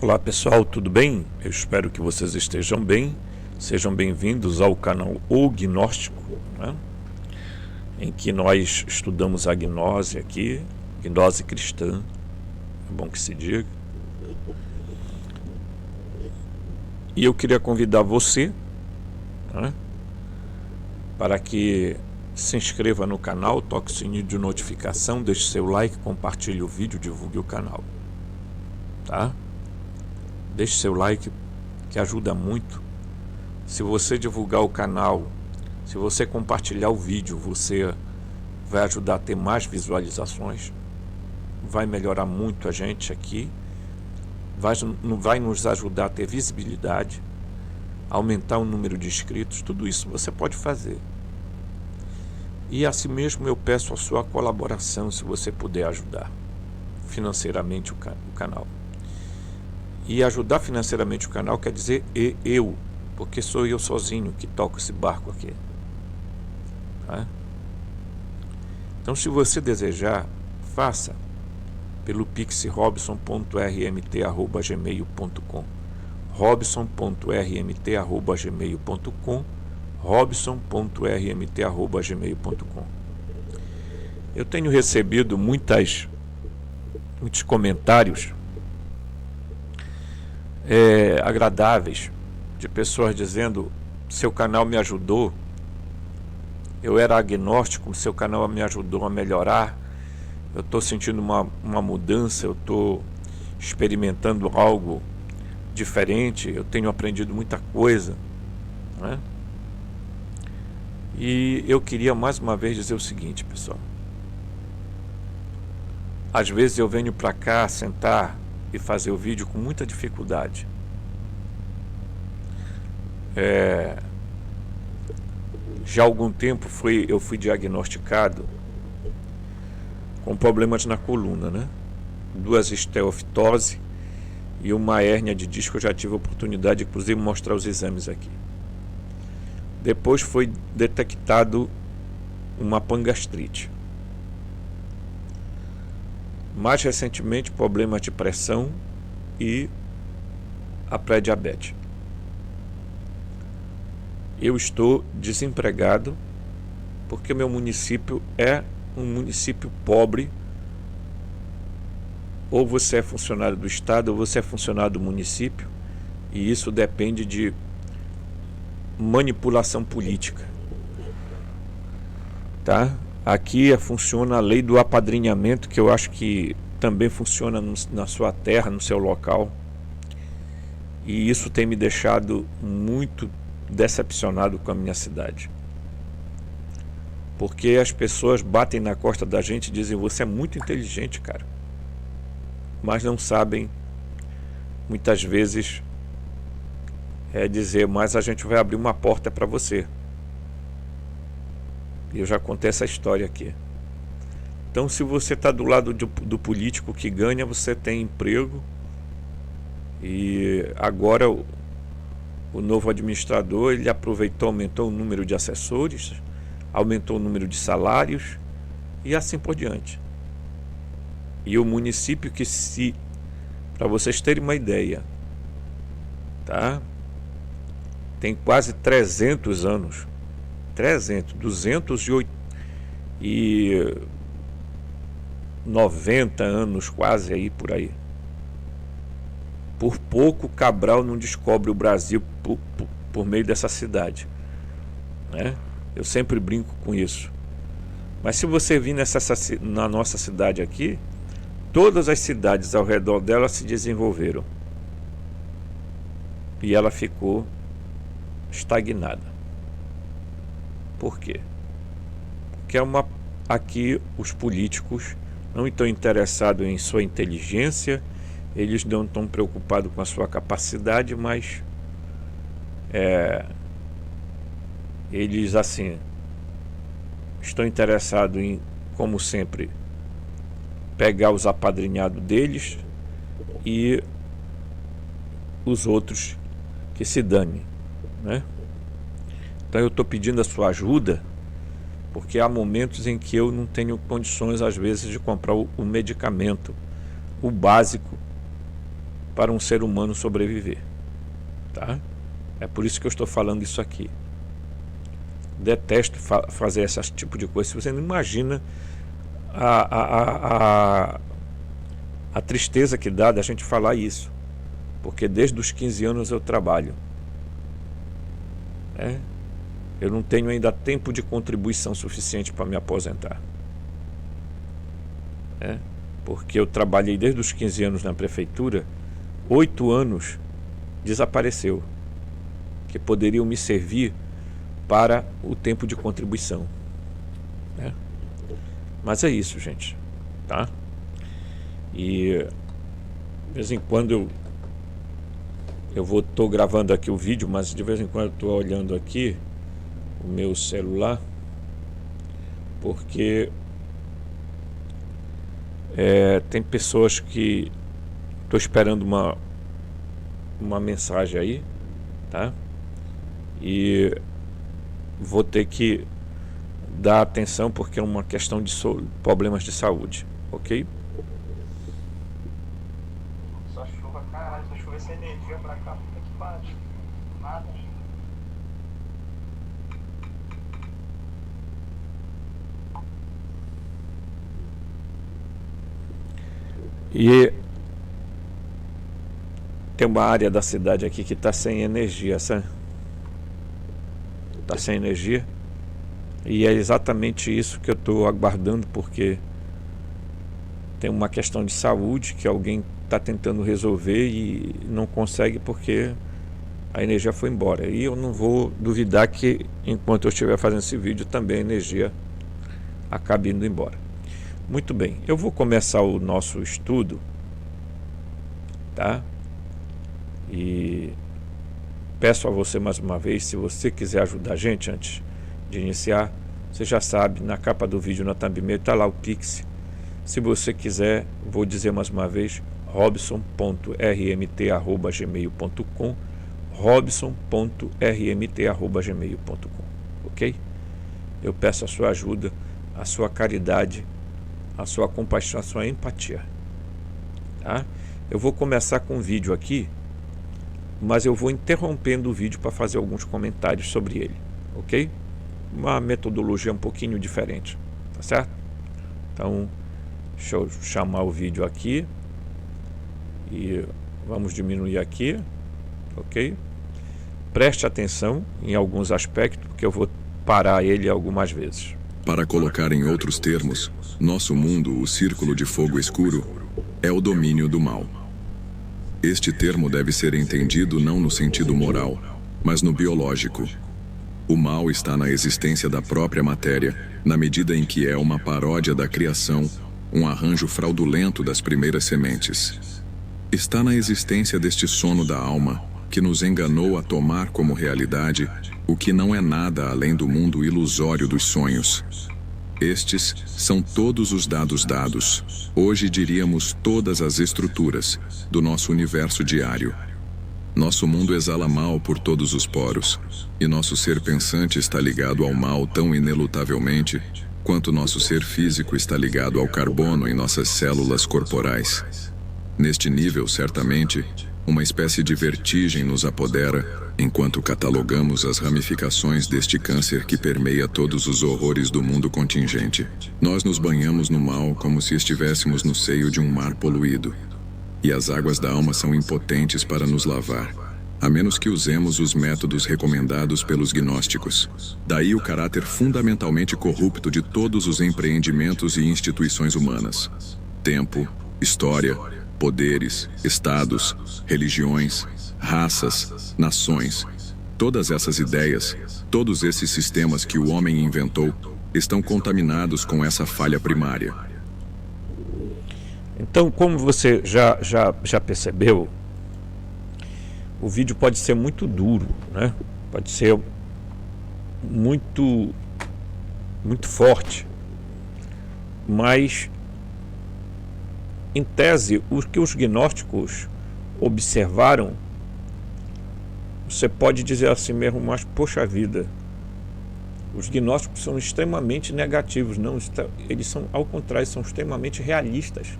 Olá pessoal, tudo bem? Eu espero que vocês estejam bem. Sejam bem-vindos ao canal O Gnóstico, né? Em que nós estudamos a gnose aqui, gnose cristã, é bom que se diga. E eu queria convidar você, né, para que se inscreva no canal, toque o sininho de notificação, deixe seu like, compartilhe o vídeo, divulgue o canal, tá? Deixe seu like, que ajuda muito. Se você divulgar o canal, se você compartilhar o vídeo, você vai ajudar a ter mais visualizações, vai melhorar muito a gente aqui, vai nos ajudar a ter visibilidade, aumentar o número de inscritos. Tudo isso você pode fazer. E assim mesmo eu peço a sua colaboração, se você puder ajudar financeiramente o canal. E ajudar financeiramente o canal quer dizer eu, porque sou eu sozinho que toco esse barco aqui, tá? Então, se você desejar, faça pelo Pix robson.rmt@gmail.com, robson.rmt@gmail.com, robson.rmt@gmail.com. Eu tenho recebido muitos comentários agradáveis, de pessoas dizendo: seu canal me ajudou, eu era agnóstico, seu canal me ajudou a melhorar, eu estou sentindo uma mudança, eu estou experimentando algo diferente, eu tenho aprendido muita coisa, né? E eu queria mais uma vez dizer o seguinte, pessoal: às vezes eu venho para cá sentar e fazer o vídeo com muita dificuldade. Já há algum tempo eu fui diagnosticado com problemas na coluna, né? 2 esteoftose e uma hérnia de disco. Eu já tive a oportunidade de, inclusive, mostrar os exames aqui. Depois foi detectado uma pangastrite. Mais recentemente, problemas de pressão e a pré-diabetes. Eu estou desempregado porque meu município é um município pobre. Ou você é funcionário do estado ou você é funcionário do município, e isso depende de manipulação política, tá? Aqui funciona a lei do apadrinhamento, que eu acho que também funciona na sua terra, no seu local, e isso tem me deixado muito decepcionado com a minha cidade, porque as pessoas batem na costa da gente e dizem: você é muito inteligente, cara, mas não sabem muitas vezes dizer: mas a gente vai abrir uma porta para você. E eu já contei essa história aqui. Então, se você está do lado do político que ganha, você tem emprego. E agora o novo administrador, ele aproveitou, aumentou o número de assessores, aumentou o número de salários e assim por diante. E o município para vocês terem uma ideia, tá? Tem quase 300 anos. 290 anos quase aí, por aí. Por pouco Cabral não descobre o Brasil por meio dessa cidade, né? Eu sempre brinco com isso. Mas se você vir na nossa cidade aqui, todas as cidades ao redor dela se desenvolveram e ela ficou estagnada. Por quê? Porque aqui os políticos não estão interessados em sua inteligência, eles não estão preocupados com a sua capacidade, mas eles assim estão interessados em, como sempre, pegar os apadrinhados deles e os outros que se danem, né? Então eu estou pedindo a sua ajuda, porque há momentos em que eu não tenho condições, às vezes, de comprar o medicamento o básico para um ser humano sobreviver, tá? É por isso que eu estou falando isso aqui. Detesto fazer esse tipo de coisa. Você não imagina a tristeza que dá da gente falar isso, porque desde os 15 anos eu trabalho, né? Eu não tenho ainda tempo de contribuição suficiente para me aposentar, né? Porque eu trabalhei desde os 15 anos na prefeitura, 8 anos desapareceu, que poderiam me servir para o tempo de contribuição, né? Mas é isso, gente, tá? E de vez em quando tô gravando aqui o vídeo, mas de vez em quando eu tô olhando aqui o meu celular, porque tem pessoas que tô esperando uma mensagem aí, tá? E vou ter que dar atenção porque é uma questão de problemas de saúde, ok? Só chuva, caralho, só chuva essa energia pra cá, puta que pariu. Nada. E tem uma área da cidade aqui que está sem energia, sabe? Está sem energia. E é exatamente isso que eu estou aguardando, porque tem uma questão de saúde que alguém está tentando resolver e não consegue porque a energia foi embora. E eu não vou duvidar que enquanto eu estiver fazendo esse vídeo também a energia acabe indo embora. Muito bem, eu vou começar o nosso estudo, tá? E peço a você mais uma vez, se você quiser ajudar a gente antes de iniciar, você já sabe, na capa do vídeo, na thumbnail, está lá o Pix. Se você quiser, vou dizer mais uma vez, robson.rmt@gmail.com, robson.rmt@gmail.com, ok? Eu peço a sua ajuda, a sua caridade, a sua compaixão, a sua empatia, tá? Eu vou começar com um vídeo aqui, mas eu vou interrompendo o vídeo para fazer alguns comentários sobre ele, ok? Uma metodologia um pouquinho diferente, tá certo? Então, deixa eu chamar o vídeo aqui e vamos diminuir aqui, ok? Preste atenção em alguns aspectos, porque eu vou parar ele algumas vezes. Para colocar em outros termos, nosso mundo, o círculo de fogo escuro, é o domínio do mal. Este termo deve ser entendido não no sentido moral, mas no biológico. O mal está na existência da própria matéria, na medida em que é uma paródia da criação, um arranjo fraudulento das primeiras sementes. Está na existência deste sono da alma, que nos enganou a tomar como realidade o que não é nada além do mundo ilusório dos sonhos. Estes são todos os dados, hoje diríamos todas as estruturas, do nosso universo diário. Nosso mundo exala mal por todos os poros, e nosso ser pensante está ligado ao mal tão inelutavelmente, quanto nosso ser físico está ligado ao carbono em nossas células corporais. Neste nível, certamente, uma espécie de vertigem nos apodera, enquanto catalogamos as ramificações deste câncer que permeia todos os horrores do mundo contingente. Nós nos banhamos no mal como se estivéssemos no seio de um mar poluído. E as águas da alma são impotentes para nos lavar, a menos que usemos os métodos recomendados pelos gnósticos. Daí o caráter fundamentalmente corrupto de todos os empreendimentos e instituições humanas. Tempo, história, poderes, estados, religiões, raças, nações. Todas essas ideias, todos esses sistemas que o homem inventou, estão contaminados com essa falha primária. Então, como você já percebeu, o vídeo pode ser muito duro, né? Pode ser muito forte, mas em tese, o que os gnósticos observaram, você pode dizer assim mesmo, mas poxa vida, os gnósticos são extremamente negativos, não, eles são, ao contrário, são extremamente realistas.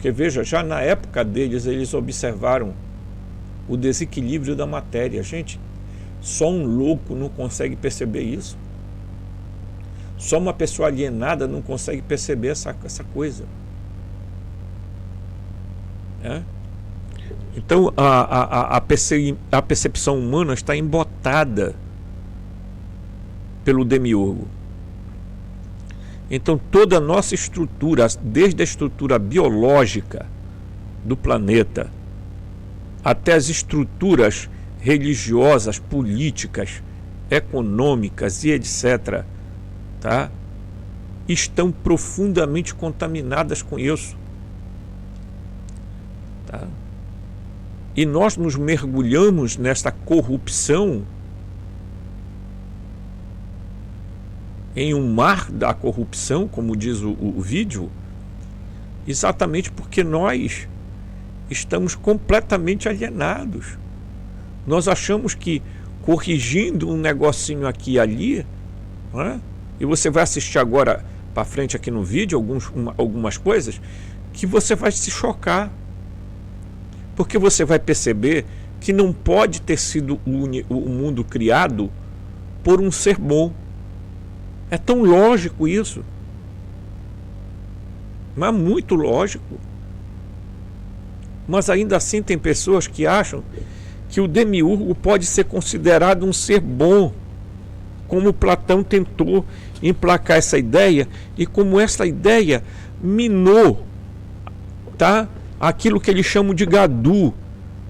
Porque veja, já na época deles, eles observaram o desequilíbrio da matéria. Gente, só um louco não consegue perceber isso. Só uma pessoa alienada não consegue perceber essa coisa. Então a percepção humana está embotada pelo demiurgo. Então toda a nossa estrutura, desde a estrutura biológica do planeta até as estruturas religiosas, políticas, econômicas e etc., tá? Estão profundamente contaminadas com isso. Tá? E nós nos mergulhamos nesta corrupção, em um mar da corrupção, como diz o vídeo, exatamente porque nós estamos completamente alienados. Nós achamos que corrigindo um negocinho aqui e ali, né? E você vai assistir agora para frente aqui no vídeo algumas coisas que você vai se chocar, porque você vai perceber que não pode ter sido o mundo criado por um ser bom. É tão lógico isso, mas muito lógico. Mas ainda assim tem pessoas que acham que o demiurgo pode ser considerado um ser bom, como Platão tentou emplacar essa ideia, e como essa ideia minou, tá? Aquilo que eles chamam de Gadu,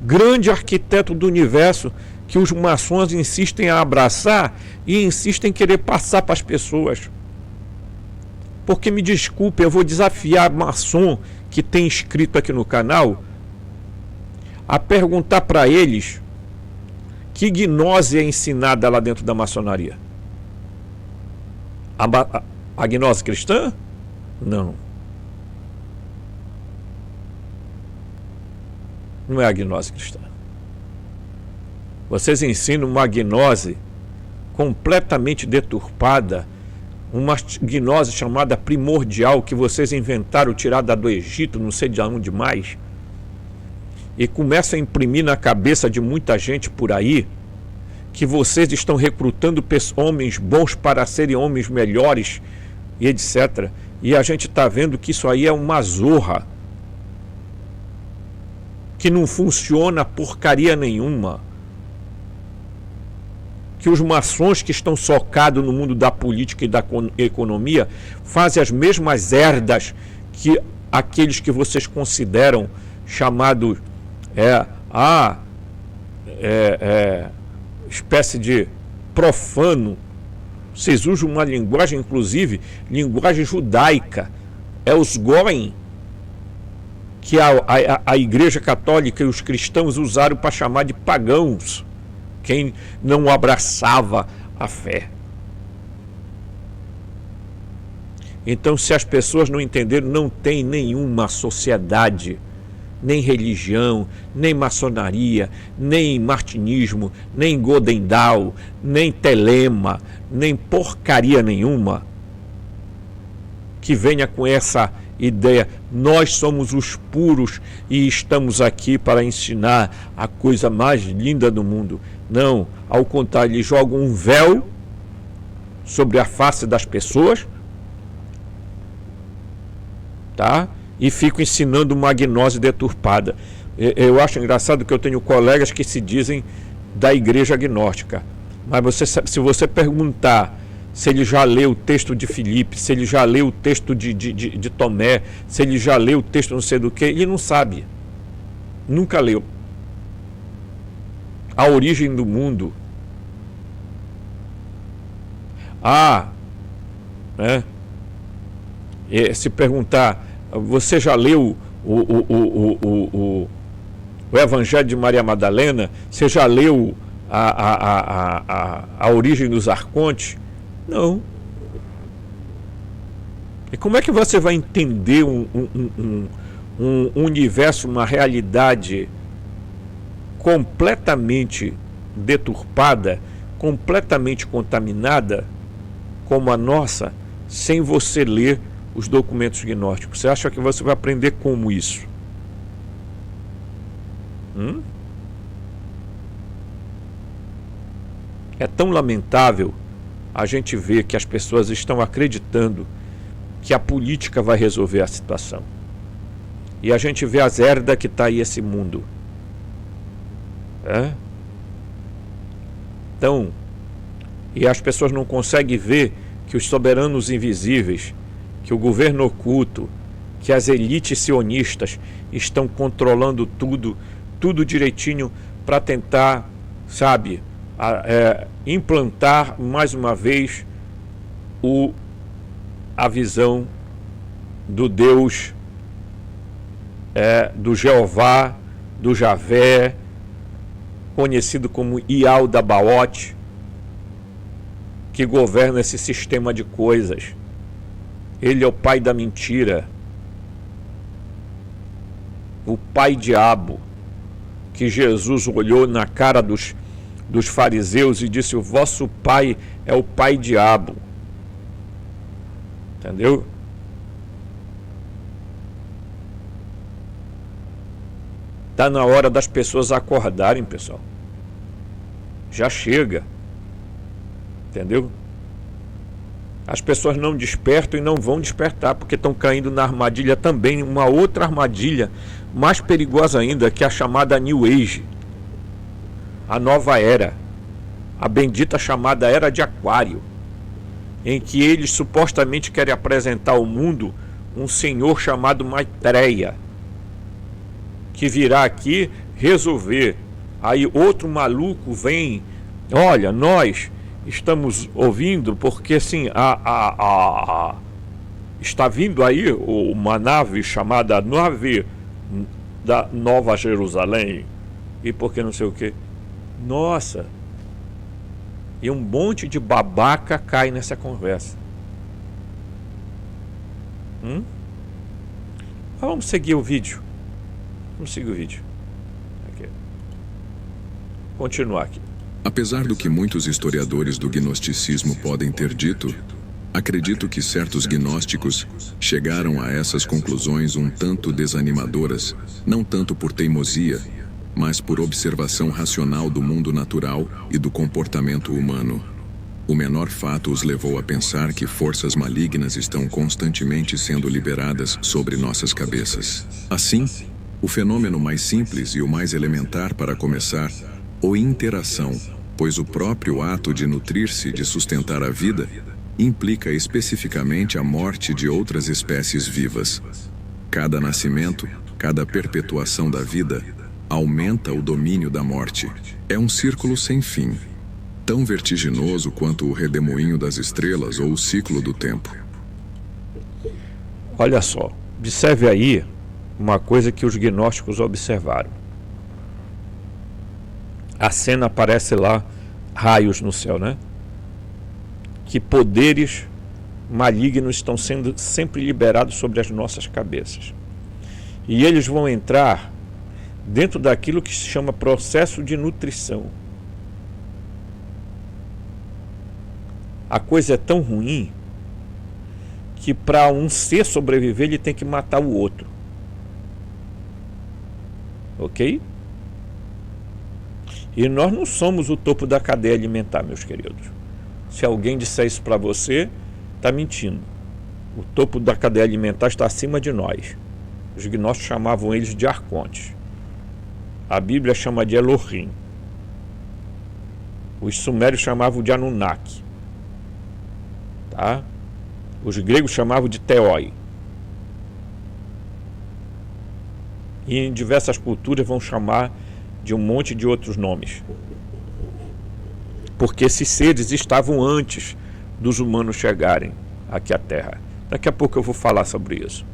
grande arquiteto do universo, que os maçons insistem a abraçar e insistem em querer passar para as pessoas. Porque, me desculpe, eu vou desafiar maçom que tem inscrito aqui no canal a perguntar para eles que gnose é ensinada lá dentro da maçonaria. A gnose cristã? Não. Não é a gnose cristã. Vocês ensinam uma gnose completamente deturpada, uma gnose chamada primordial, que vocês inventaram, tirada do Egito, não sei de onde mais, e começam a imprimir na cabeça de muita gente por aí que vocês estão recrutando homens bons para serem homens melhores e etc. E a gente está vendo que isso aí é uma zorra, que não funciona porcaria nenhuma, que os maçons que estão socados no mundo da política e da economia fazem as mesmas herdas que aqueles que vocês consideram chamados espécie de profano. Vocês usam uma linguagem, inclusive, linguagem judaica. É os goim, que a Igreja Católica e os cristãos usaram para chamar de pagãos quem não abraçava a fé. Então, se as pessoas não entenderam, não tem nenhuma sociedade, nem religião, nem maçonaria, nem martinismo, nem Godendal, nem Telema, nem porcaria nenhuma que venha com essa ideia: nós somos os puros e estamos aqui para ensinar a coisa mais linda do mundo. Não, ao contrário, eles jogam um véu sobre a face das pessoas, tá? E ficam ensinando uma gnose deturpada. Eu acho engraçado que eu tenho colegas que se dizem da igreja agnóstica, mas se você perguntar se ele já leu o texto de Filipe, se ele já leu o texto de Tomé, se ele já leu o texto não sei do que, ele não sabe. Nunca leu. A origem do mundo. Se perguntar, você já leu o Evangelho de Maria Madalena? Você já leu a origem dos arcontes? Não. E como é que você vai entender um universo, uma realidade completamente deturpada, completamente contaminada como a nossa, sem você ler os documentos gnósticos? Você acha que você vai aprender como isso? É tão lamentável a gente ver que as pessoas estão acreditando que a política vai resolver a situação. E a gente vê as herdas que está aí esse mundo. Então, e as pessoas não conseguem ver que os soberanos invisíveis, que o governo oculto, que as elites sionistas estão controlando tudo direitinho para tentar, sabe, implantar mais uma vez a visão do Deus, do Jeová, do Javé, conhecido como Ialdabaoth, que governa esse sistema de coisas. Ele é o pai da mentira, o pai diabo, que Jesus olhou na cara dos fariseus e disse: o vosso pai é o pai diabo. Entendeu? Está na hora das pessoas acordarem, pessoal. Já chega. Entendeu? As pessoas não despertam e não vão despertar, porque estão caindo na armadilha também, uma outra armadilha mais perigosa ainda, que é a chamada New Age, a nova era, a bendita chamada Era de Aquário, em que eles supostamente querem apresentar ao mundo um senhor chamado Maitreya, que virá aqui resolver. Aí outro maluco vem: olha, nós estamos ouvindo porque assim, está vindo aí uma nave chamada Nave da Nova Jerusalém, e porque não sei o que. Nossa, e um monte de babaca cai nessa conversa. Vamos seguir o vídeo. Vamos seguir o vídeo. Aqui. Continuar aqui. Apesar do que muitos historiadores do gnosticismo podem ter dito, acredito que certos gnósticos chegaram a essas conclusões um tanto desanimadoras, não tanto por teimosia, mas por observação racional do mundo natural e do comportamento humano. O menor fato os levou a pensar que forças malignas estão constantemente sendo liberadas sobre nossas cabeças. Assim, o fenômeno mais simples e o mais elementar para começar, ou interação, pois o próprio ato de nutrir-se, de sustentar a vida, implica especificamente a morte de outras espécies vivas. Cada nascimento, cada perpetuação da vida, aumenta o domínio da morte. É um círculo sem fim, tão vertiginoso quanto o redemoinho das estrelas ou o ciclo do tempo. Olha só, observe aí uma coisa que os gnósticos observaram. A cena aparece lá, raios no céu, né? Que poderes malignos estão sendo sempre liberados sobre as nossas cabeças. E eles vão entrar dentro daquilo que se chama processo de nutrição. A coisa é tão ruim que para um ser sobreviver ele tem que matar o outro. Ok? E nós não somos o topo da cadeia alimentar, meus queridos. Se alguém disser isso para você, está mentindo. O topo da cadeia alimentar está acima de nós. Os gnósticos chamavam eles de arcontes. A Bíblia chama de Elohim. Os sumérios chamavam de Anunnaki. Tá? Os gregos chamavam de Theoi. E em diversas culturas vão chamar de um monte de outros nomes. Porque esses seres estavam antes dos humanos chegarem aqui à Terra. Daqui a pouco eu vou falar sobre isso.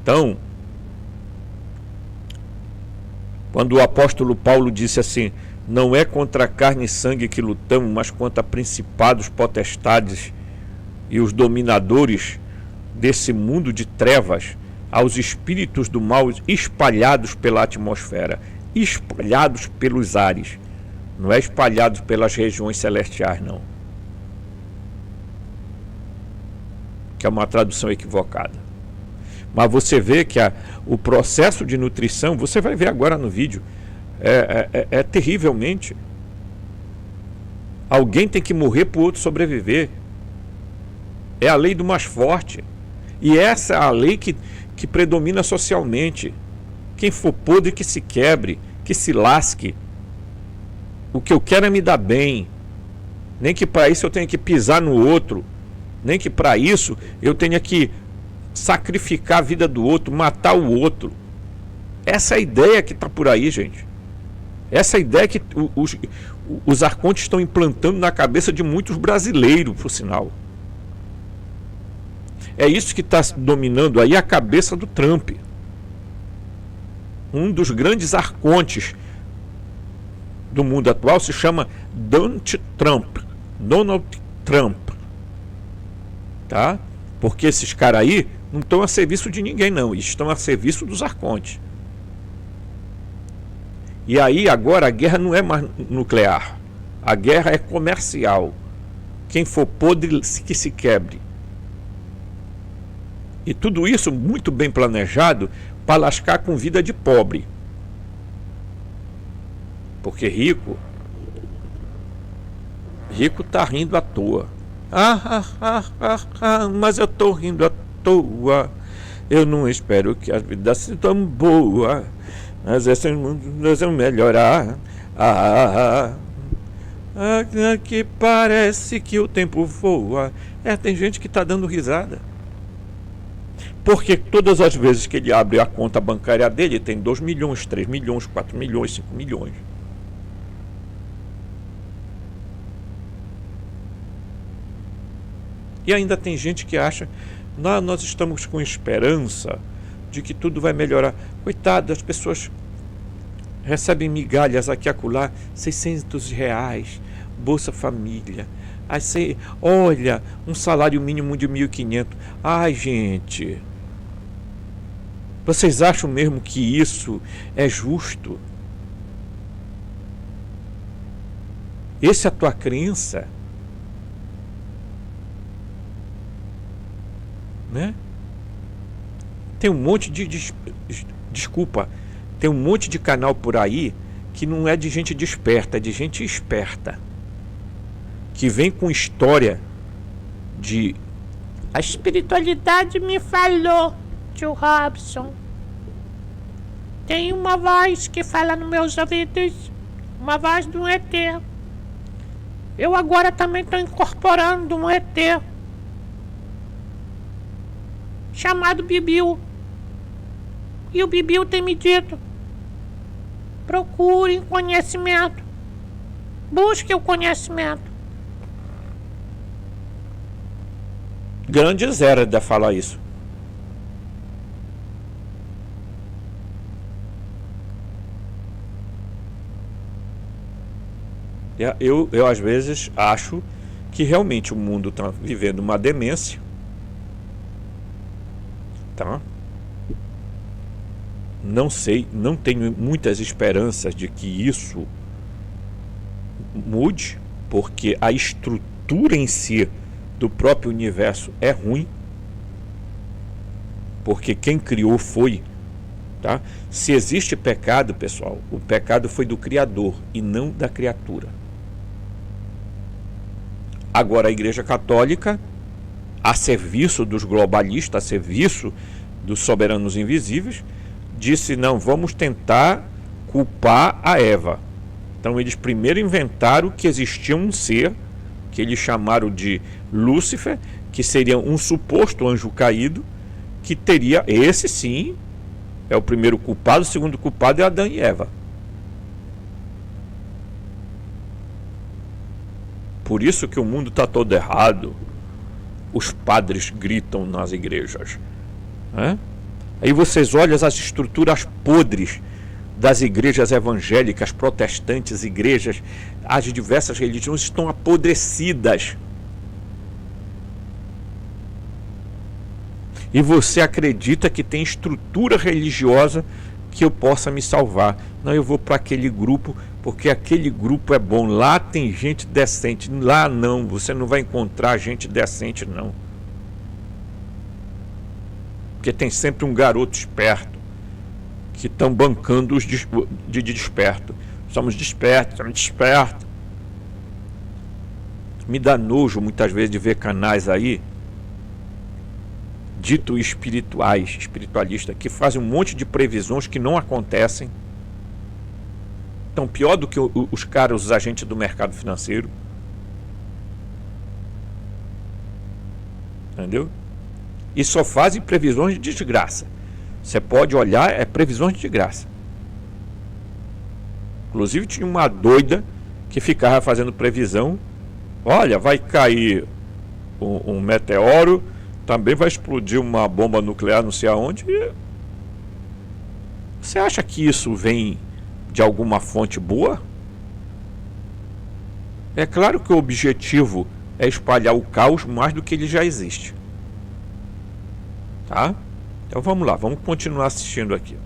Então, quando o apóstolo Paulo disse assim: não é contra carne e sangue que lutamos, mas contra principados, potestades e os dominadores desse mundo de trevas, aos espíritos do mal espalhados pela atmosfera, espalhados pelos ares. Não é espalhados pelas regiões celestiais, não. que é uma tradução equivocada. Mas você vê que o processo de nutrição, você vai ver agora no vídeo, é terrivelmente. Alguém tem que morrer para o outro sobreviver. É a lei do mais forte. E essa é a lei que predomina socialmente. Quem for podre que se quebre, que se lasque. O que eu quero é me dar bem. Nem que para isso eu tenha que pisar no outro. Nem que para isso eu tenha que sacrificar a vida do outro, matar o outro. Essa é a ideia que está por aí, gente. Essa é a ideia que os arcontes estão implantando na cabeça de muitos brasileiros, por sinal. É isso que está dominando aí a cabeça do Trump. Um dos grandes arcontes do mundo atual se chama Donald Trump. Tá? Porque esses caras aí não estão a serviço de ninguém, não. Eles estão a serviço dos arcontes. E aí agora a guerra não é mais nuclear. A guerra é comercial. Quem for podre que se quebre. E tudo isso muito bem planejado para lascar com vida de pobre. Porque rico tá rindo à toa. Mas eu tô rindo à toa. Eu não espero que a vida seja tão boa. Mas esse mundo vai melhorar. Que parece que o tempo voa. Tem gente que tá dando risada. Porque todas as vezes que ele abre a conta bancária dele, tem 2 milhões, 3 milhões, 4 milhões, 5 milhões. E ainda tem gente que acha, nós estamos com esperança de que tudo vai melhorar. Coitado, as pessoas recebem migalhas aqui e acolá, R$600, Bolsa Família. Olha, um salário mínimo de 1.500. Ai, gente, vocês acham mesmo que isso é justo? Essa é a tua crença? Né? Tem um monte desculpa, tem um monte de canal por aí que não é de gente desperta, é de gente esperta, que vem com história de a espiritualidade me falou, tio Robson. Tem uma voz que fala nos meus ouvidos, uma voz de um ET. Eu agora também estou incorporando um ET chamado Bibiu. E o Bibiu tem me dito: procurem conhecimento, busque o conhecimento. Grande Zera de falar isso. Eu às vezes acho que realmente o mundo está vivendo uma demência. Tá? Não sei, não tenho muitas esperanças de que isso mude, porque a estrutura em si do próprio universo é ruim, porque quem criou foi, tá? Se existe pecado, pessoal, o pecado foi do Criador e não da criatura. Agora a Igreja Católica, a serviço dos globalistas, a serviço dos soberanos invisíveis, disse: não, vamos tentar culpar a Eva. Então eles primeiro inventaram que existia um ser que eles chamaram de Lúcifer, que seria um suposto anjo caído, que teria, esse sim é o primeiro culpado, o segundo culpado é Adão e Eva. Por isso que o mundo está todo errado. Os padres gritam nas igrejas, né? Aí vocês olham as estruturas podres das igrejas evangélicas, protestantes, igrejas, as diversas religiões estão apodrecidas. E você acredita que tem estrutura religiosa que eu possa me salvar. Não, eu vou para aquele grupo, porque aquele grupo é bom. Lá tem gente decente. Lá não, você não vai encontrar gente decente, não. Porque tem sempre um garoto esperto que estão bancando os de desperto. Somos despertos. Me dá nojo muitas vezes de ver canais aí dito espiritualistas, que fazem um monte de previsões que não acontecem. Então, pior do que os caras, os agentes do mercado financeiro. Entendeu? E só fazem previsões de desgraça. Você pode olhar, é previsões de graça. Inclusive tinha uma doida que ficava fazendo previsão. Olha, vai cair um meteoro, também vai explodir uma bomba nuclear não sei aonde. Você acha que isso vem de alguma fonte boa? É claro que o objetivo é espalhar o caos mais do que ele já existe. Tá? Então vamos lá, vamos continuar assistindo aqui.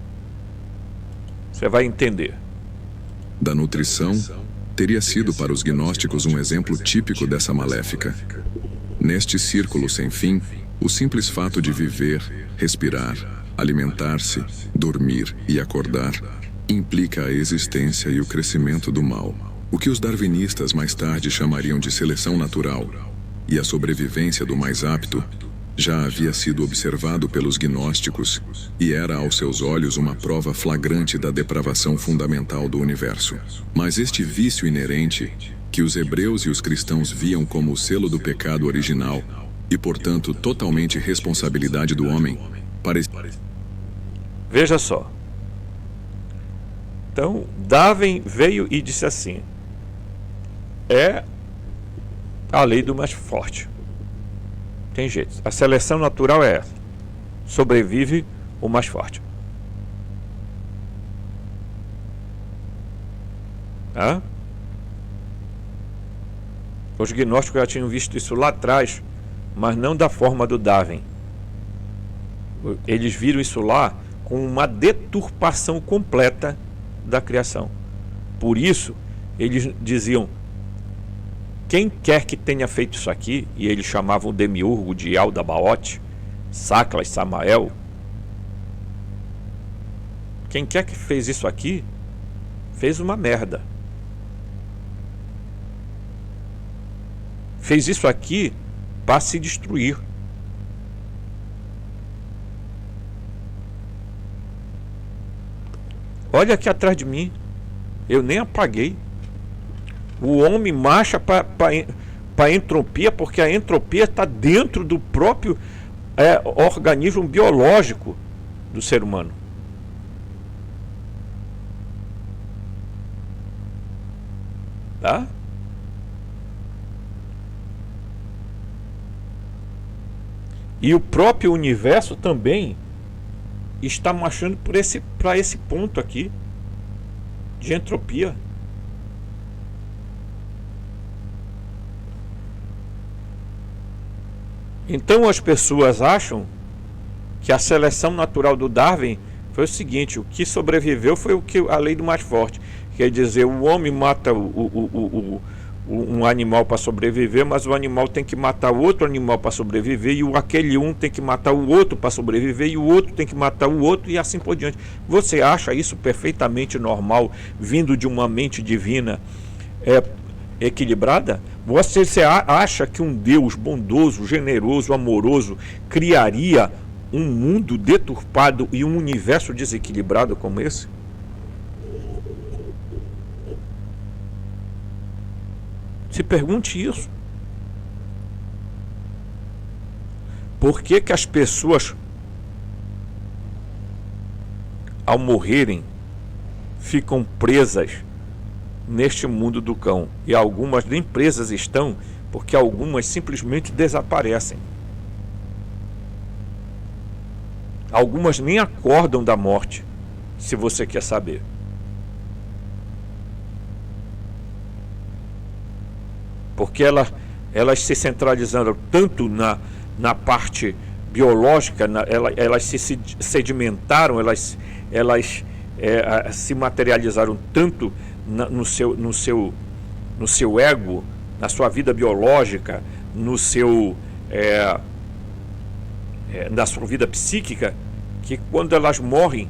Você vai entender. Da nutrição teria sido para os gnósticos um exemplo típico dessa maléfica. Neste círculo sem fim, o simples fato de viver, respirar, alimentar-se, dormir e acordar implica a existência e o crescimento do mal, o que os darwinistas mais tarde chamariam de seleção natural, e a sobrevivência do mais apto já havia sido observado pelos gnósticos e era aos seus olhos uma prova flagrante da depravação fundamental do universo. Mas este vício inerente, que os hebreus e os cristãos viam como o selo do pecado original e, portanto, totalmente responsabilidade do homem, Veja só. Então, Darwin veio e disse assim: é a lei do mais forte. Tem jeito. A seleção natural é essa. Sobrevive o mais forte. Tá? Os gnósticos já tinham visto isso lá atrás, mas não da forma do Darwin. Eles viram isso lá com uma deturpação completa da criação. Por isso, eles diziam: quem quer que tenha feito isso aqui, e eles chamavam o demiurgo de Aldabaoth, Saclas, Samael, quem quer que fez isso aqui, fez uma merda. Fez isso aqui para se destruir. Olha aqui atrás de mim, eu nem apaguei. O homem marcha para entropia, porque a entropia está dentro do próprio organismo biológico do ser humano. Tá? E o próprio universo também está marchando para esse ponto aqui de entropia. Então as pessoas acham que a seleção natural do Darwin foi o seguinte: o que sobreviveu foi a lei do mais forte. Quer dizer, o homem mata um animal para sobreviver, mas o animal tem que matar o outro animal para sobreviver, e aquele um tem que matar o outro para sobreviver, e o outro tem que matar o outro, e assim por diante. Você acha isso perfeitamente normal, vindo de uma mente divina equilibrada? Você acha que um Deus bondoso, generoso, amoroso criaria um mundo deturpado e um universo desequilibrado como esse? Se pergunte isso. Por que que as pessoas, ao morrerem, ficam presas neste mundo do cão? E algumas nem presas estão, porque algumas simplesmente desaparecem. Algumas nem acordam da morte, se você quer saber. Porque elas se centralizaram tanto na parte biológica, elas se sedimentaram, elas se materializaram tanto no seu ego, na sua vida biológica, da sua vida psíquica, que quando elas morrem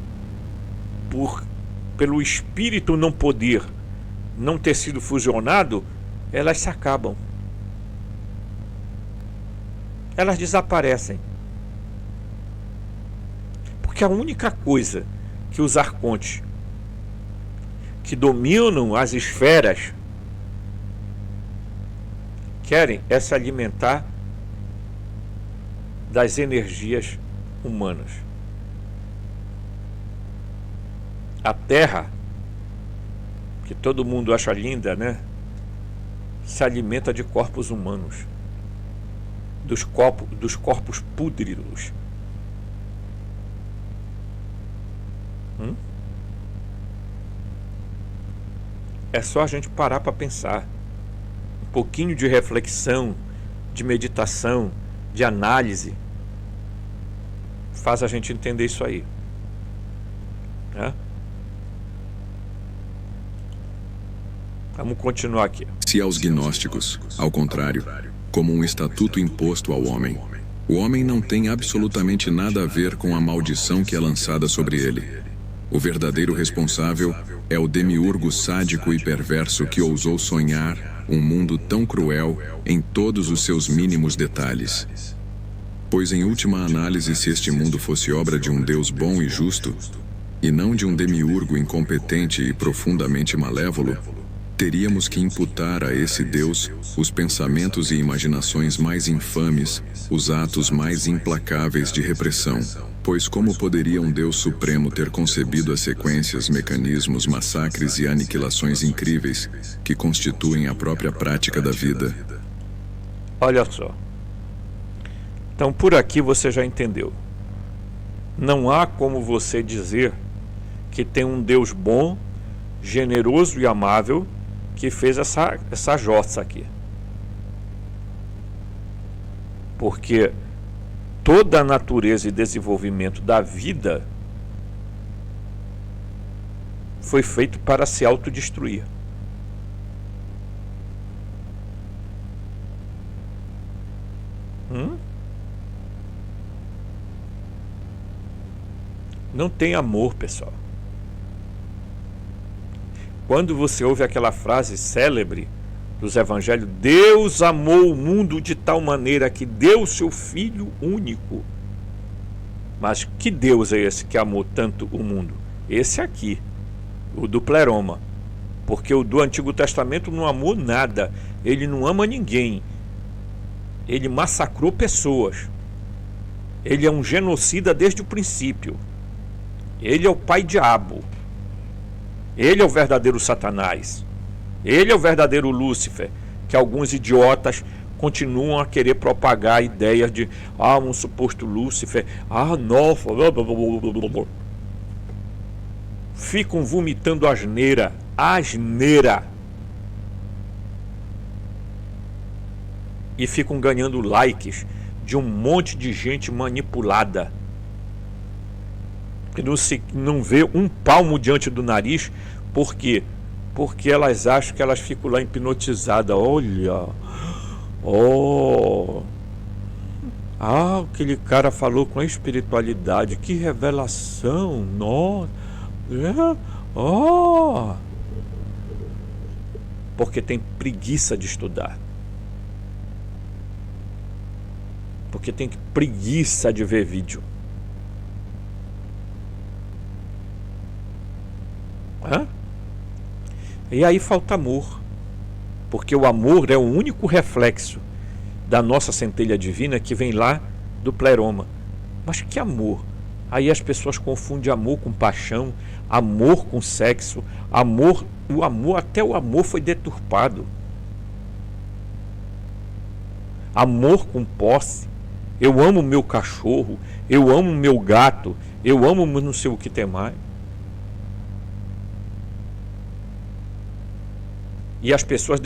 pelo espírito não poder, não ter sido fusionado, elas se acabam. Elas desaparecem. Porque a única coisa que os arcontes, que dominam as esferas, querem é se alimentar das energias humanas. A Terra, que todo mundo acha linda, né? Se alimenta de corpos humanos, dos corpos pútridos. É só a gente parar para pensar. Um pouquinho de reflexão, de meditação, de análise, faz a gente entender isso aí, né? Vamos continuar aqui. Se aos gnósticos, ao contrário, como um estatuto imposto ao homem, o homem não tem absolutamente nada a ver com a maldição que é lançada sobre ele. O verdadeiro responsável é o demiurgo sádico e perverso que ousou sonhar um mundo tão cruel em todos os seus mínimos detalhes. Pois em última análise, se este mundo fosse obra de um Deus bom e justo, e não de um demiurgo incompetente e profundamente malévolo, teríamos que imputar a esse Deus os pensamentos e imaginações mais infames, os atos mais implacáveis de repressão. Pois como poderia um Deus supremo ter concebido as sequências, mecanismos, massacres e aniquilações incríveis que constituem a própria prática da vida? Olha só. Então por aqui você já entendeu. Não há como você dizer que tem um Deus bom, generoso e amável que fez essa jossa aqui. Porque toda a natureza e desenvolvimento da vida foi feito para se autodestruir. Não tem amor, pessoal. Quando você ouve aquela frase célebre dos evangelhos, Deus amou o mundo de tal maneira que deu o seu Filho único. Mas que Deus é esse que amou tanto o mundo? Esse aqui, o do pleroma. Porque o do Antigo Testamento não amou nada. Ele não ama ninguém. Ele massacrou pessoas. Ele é um genocida desde o princípio. Ele é o pai diabo. Ele é o verdadeiro Satanás. Ele é o verdadeiro Lúcifer, que alguns idiotas continuam a querer propagar ideias de um suposto Lúcifer. Nossa. Ficam vomitando asneira. E ficam ganhando likes de um monte de gente manipulada, que não vê um palmo diante do nariz. Por quê? Porque elas acham que elas ficam lá hipnotizadas. Olha, aquele cara falou com a espiritualidade, que revelação, nossa, porque tem preguiça de estudar, porque tem preguiça de ver vídeo. E aí falta amor, porque o amor é o único reflexo da nossa centelha divina que vem lá do pleroma. Mas que amor? Aí as pessoas confundem amor com paixão, amor com sexo, até o amor foi deturpado. Amor com posse. Eu amo meu cachorro, eu amo meu gato, eu amo não sei o que tem mais. E as pessoas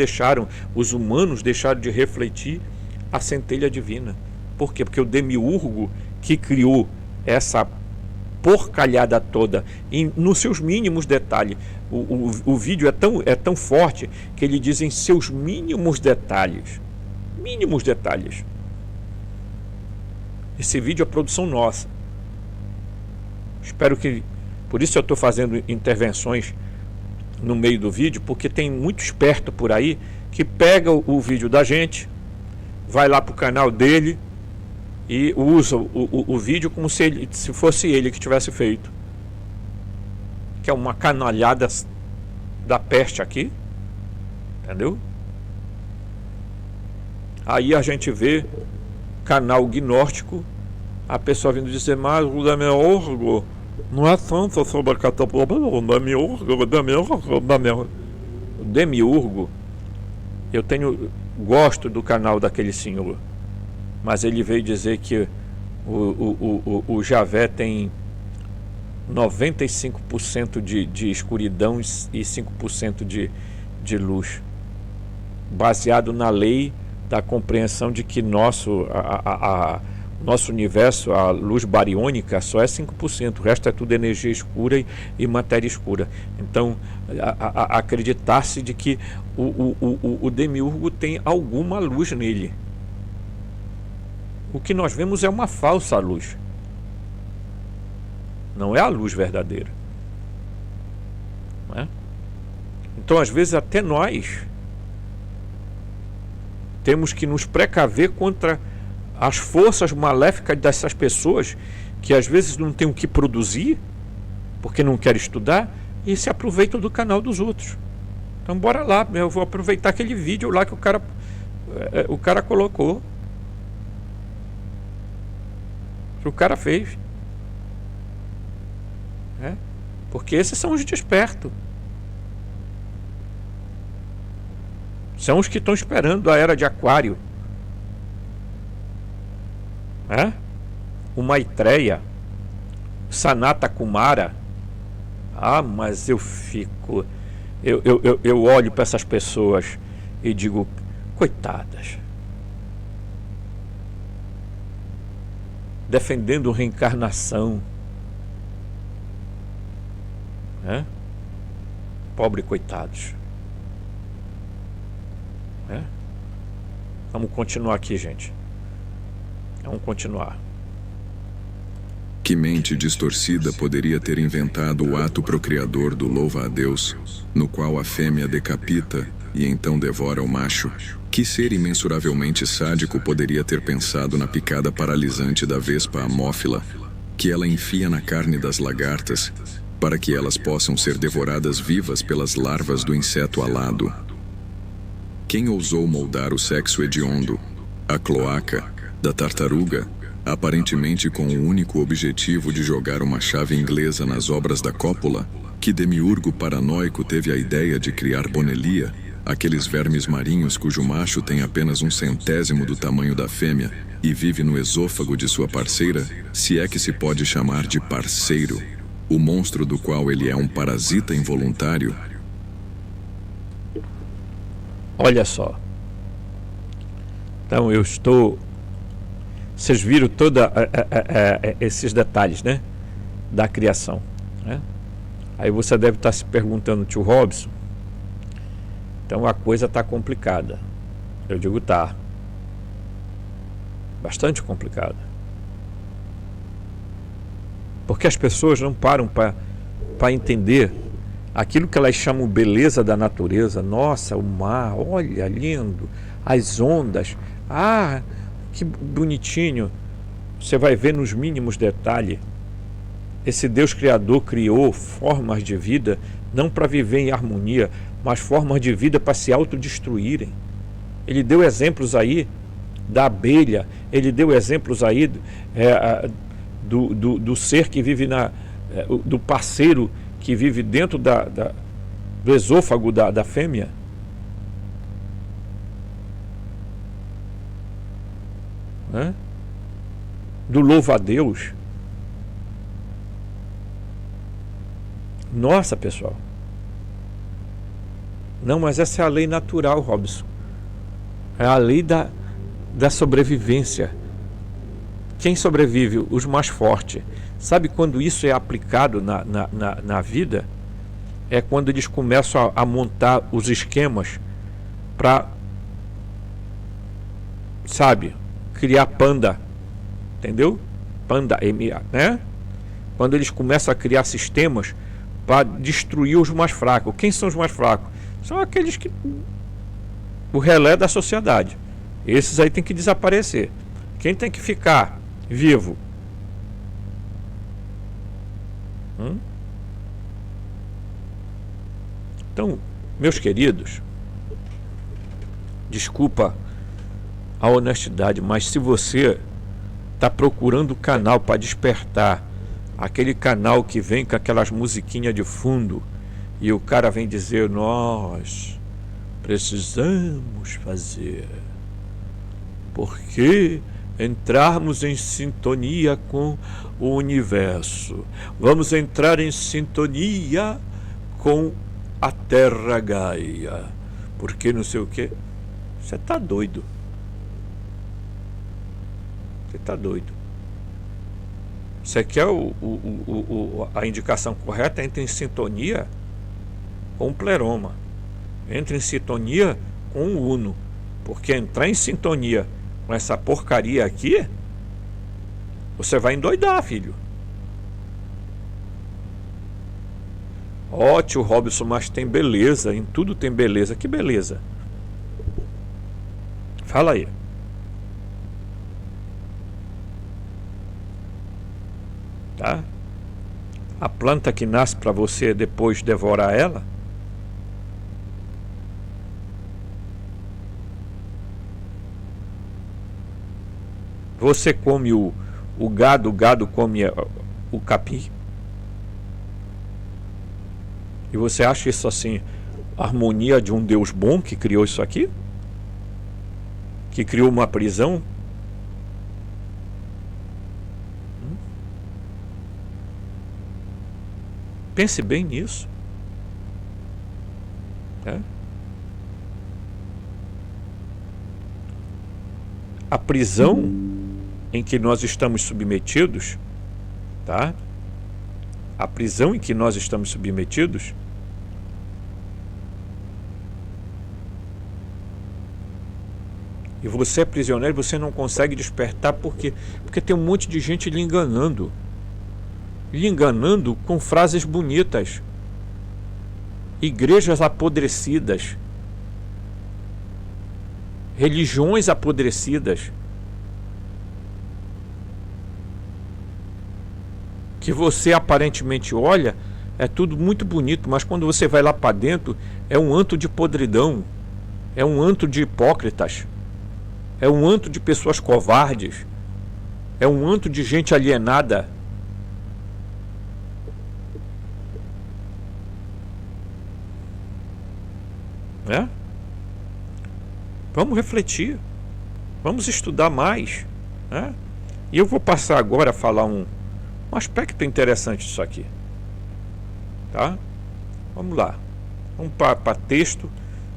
os humanos deixaram de refletir a centelha divina. Por quê? Porque o demiurgo que criou essa porcalhada toda, nos seus mínimos detalhes, o vídeo é tão forte que ele diz em seus mínimos detalhes. Esse vídeo é produção nossa. Espero que... Por isso eu estou fazendo intervenções no meio do vídeo, porque tem muito esperto por aí que pega o vídeo da gente, vai lá pro canal dele e usa o vídeo como se fosse ele que tivesse feito. Que é uma canalhada da peste aqui. Entendeu? Aí a gente vê canal gnóstico, a pessoa vindo dizer, mas o Demiurgo não é tanto sobre a catapulta, o Demiurgo, gosto do canal daquele senhor, mas ele veio dizer que o Javé tem 95% de escuridão e 5% de luz, baseado na lei da compreensão de que nosso universo, a luz bariônica, só é 5%, o resto é tudo energia escura e matéria escura. Então, acreditar-se de que o Demiurgo tem alguma luz nele. O que nós vemos é uma falsa luz, não é a luz verdadeira, não é? Então, às vezes, até nós temos que nos precaver contra as forças maléficas dessas pessoas que às vezes não tem o que produzir porque não quer estudar e se aproveitam do canal dos outros. Então bora lá, eu vou aproveitar aquele vídeo lá que o cara colocou, que o cara fez, porque esses são os despertos, são os que estão esperando a era de Aquário, o Maitreya, Sanata Kumara. Mas eu fico, eu olho para essas pessoas e digo, coitadas, defendendo reencarnação, pobre coitados. Vamos continuar aqui, gente. Vamos continuar. Que mente distorcida poderia ter inventado o ato procriador do louva-a-Deus, no qual a fêmea decapita e então devora o macho? Que ser imensuravelmente sádico poderia ter pensado na picada paralisante da vespa amófila, que ela enfia na carne das lagartas, para que elas possam ser devoradas vivas pelas larvas do inseto alado? Quem ousou moldar o sexo hediondo, a cloaca, da tartaruga, aparentemente com o único objetivo de jogar uma chave inglesa nas obras da cópula? Que demiurgo paranoico teve a ideia de criar Bonelia, aqueles vermes marinhos cujo macho tem apenas 1/100º do tamanho da fêmea e vive no esôfago de sua parceira, se é que se pode chamar de parceiro, o monstro do qual ele é um parasita involuntário? Olha só. Então eu estou... Vocês viram todos esses detalhes, né? Da criação, né? Aí você deve estar se perguntando, tio Robson, então a coisa está complicada. Eu digo, tá. Bastante complicada. Porque as pessoas não param para entender aquilo que elas chamam beleza da natureza. Nossa, o mar, olha, lindo. As ondas, que bonitinho. Você vai ver nos mínimos detalhes. Esse Deus Criador criou formas de vida não para viver em harmonia, mas formas de vida para se autodestruírem. Ele deu exemplos aí da abelha, ele deu exemplos aí do ser que vive do parceiro que vive dentro do esôfago da fêmea. Do louva-a-Deus. Nossa, pessoal. Não, mas essa é a lei natural, Robson. É a lei da sobrevivência. Quem sobrevive? Os mais fortes. Sabe quando isso é aplicado na vida? É quando eles começam a montar os esquemas para, sabe, criar panda. entendeu? Panda, né? Quando eles começam a criar sistemas para destruir os mais fracos. Quem são os mais fracos? São aqueles que... o relé da sociedade. Esses aí tem que desaparecer. Quem tem que ficar vivo? Então, meus queridos, desculpa a honestidade, mas se você está procurando canal para despertar, aquele canal que vem com aquelas musiquinhas de fundo, e o cara vem dizer: nós precisamos fazer, porque entrarmos em sintonia com o universo, vamos entrar em sintonia com a Terra Gaia, porque não sei o que. Você está doido. Você está doido. Você quer a indicação correta? Entre em sintonia com o pleroma. Entre em sintonia com o Uno. Porque entrar em sintonia com essa porcaria aqui, você vai endoidar, filho. Ó, tio Robson, mas tem beleza. Em tudo tem beleza. Que beleza? Fala aí. Tá? A planta que nasce para você depois devorar ela. Você come o gado come o capim. E você acha isso assim, a harmonia de um Deus bom que criou isso aqui? Que criou uma prisão? Pense bem nisso. A prisão em que nós estamos submetidos, tá? A prisão em que nós estamos submetidos e você é prisioneiro, você não consegue despertar porque tem um monte de gente lhe enganando com frases bonitas, igrejas apodrecidas, religiões apodrecidas, que você aparentemente olha, é tudo muito bonito, mas quando você vai lá para dentro, é um antro de podridão, é um antro de hipócritas, é um antro de pessoas covardes, é um antro de gente alienada. Vamos refletir, vamos estudar mais, né? E eu vou passar agora a falar um aspecto interessante disso aqui, tá? Vamos lá, vamos para texto,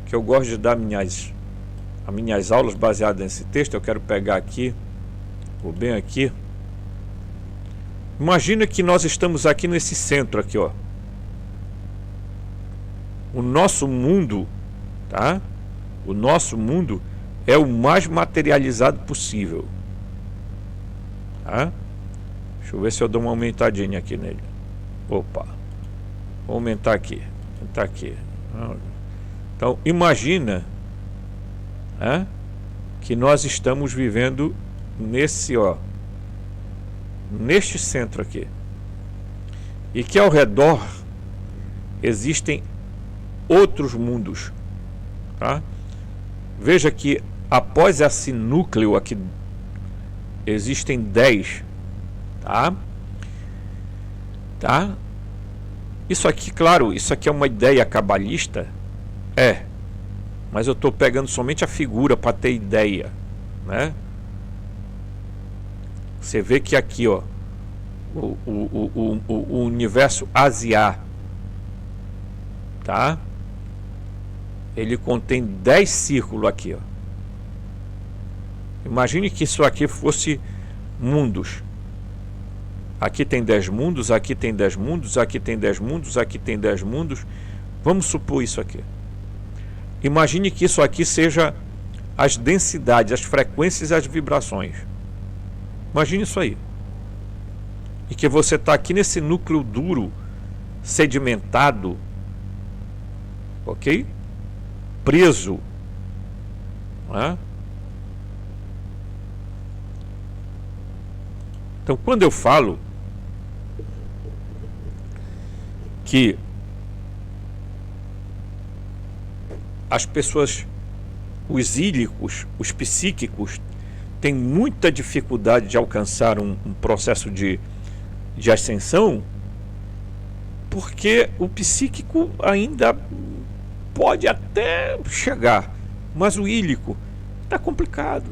que eu gosto de dar as minhas aulas baseadas nesse texto. Eu quero pegar aqui, vou bem aqui. Imagina que nós estamos aqui nesse centro aqui, ó. O nosso mundo, tá? O nosso mundo é o mais materializado possível, tá? Deixa eu ver se eu dou uma aumentadinha aqui nele. Opa, vou aumentar aqui. Aumentar aqui. Então, imagina, né, que nós estamos vivendo neste centro aqui. E que ao redor existem outros mundos, tá? Veja que após esse núcleo aqui existem 10, tá? Isso aqui, claro, isso aqui é uma ideia cabalista, mas eu estou pegando somente a figura para ter ideia, né? Você vê que aqui, ó, o universo Asiá, tá? Ele contém 10 círculos aqui, ó. Imagine que isso aqui fosse mundos. Aqui tem 10 mundos, aqui tem 10 mundos, aqui tem 10 mundos, aqui tem 10 mundos. Vamos supor isso aqui. Imagine que isso aqui seja as densidades, as frequências e as vibrações. Imagine isso aí. E que você está aqui nesse núcleo duro, sedimentado, ok? Preso, né? Então, quando eu falo que as pessoas, os ílicos, os psíquicos, têm muita dificuldade de alcançar um processo de ascensão, porque o psíquico ainda pode até chegar, mas o ílico está complicado.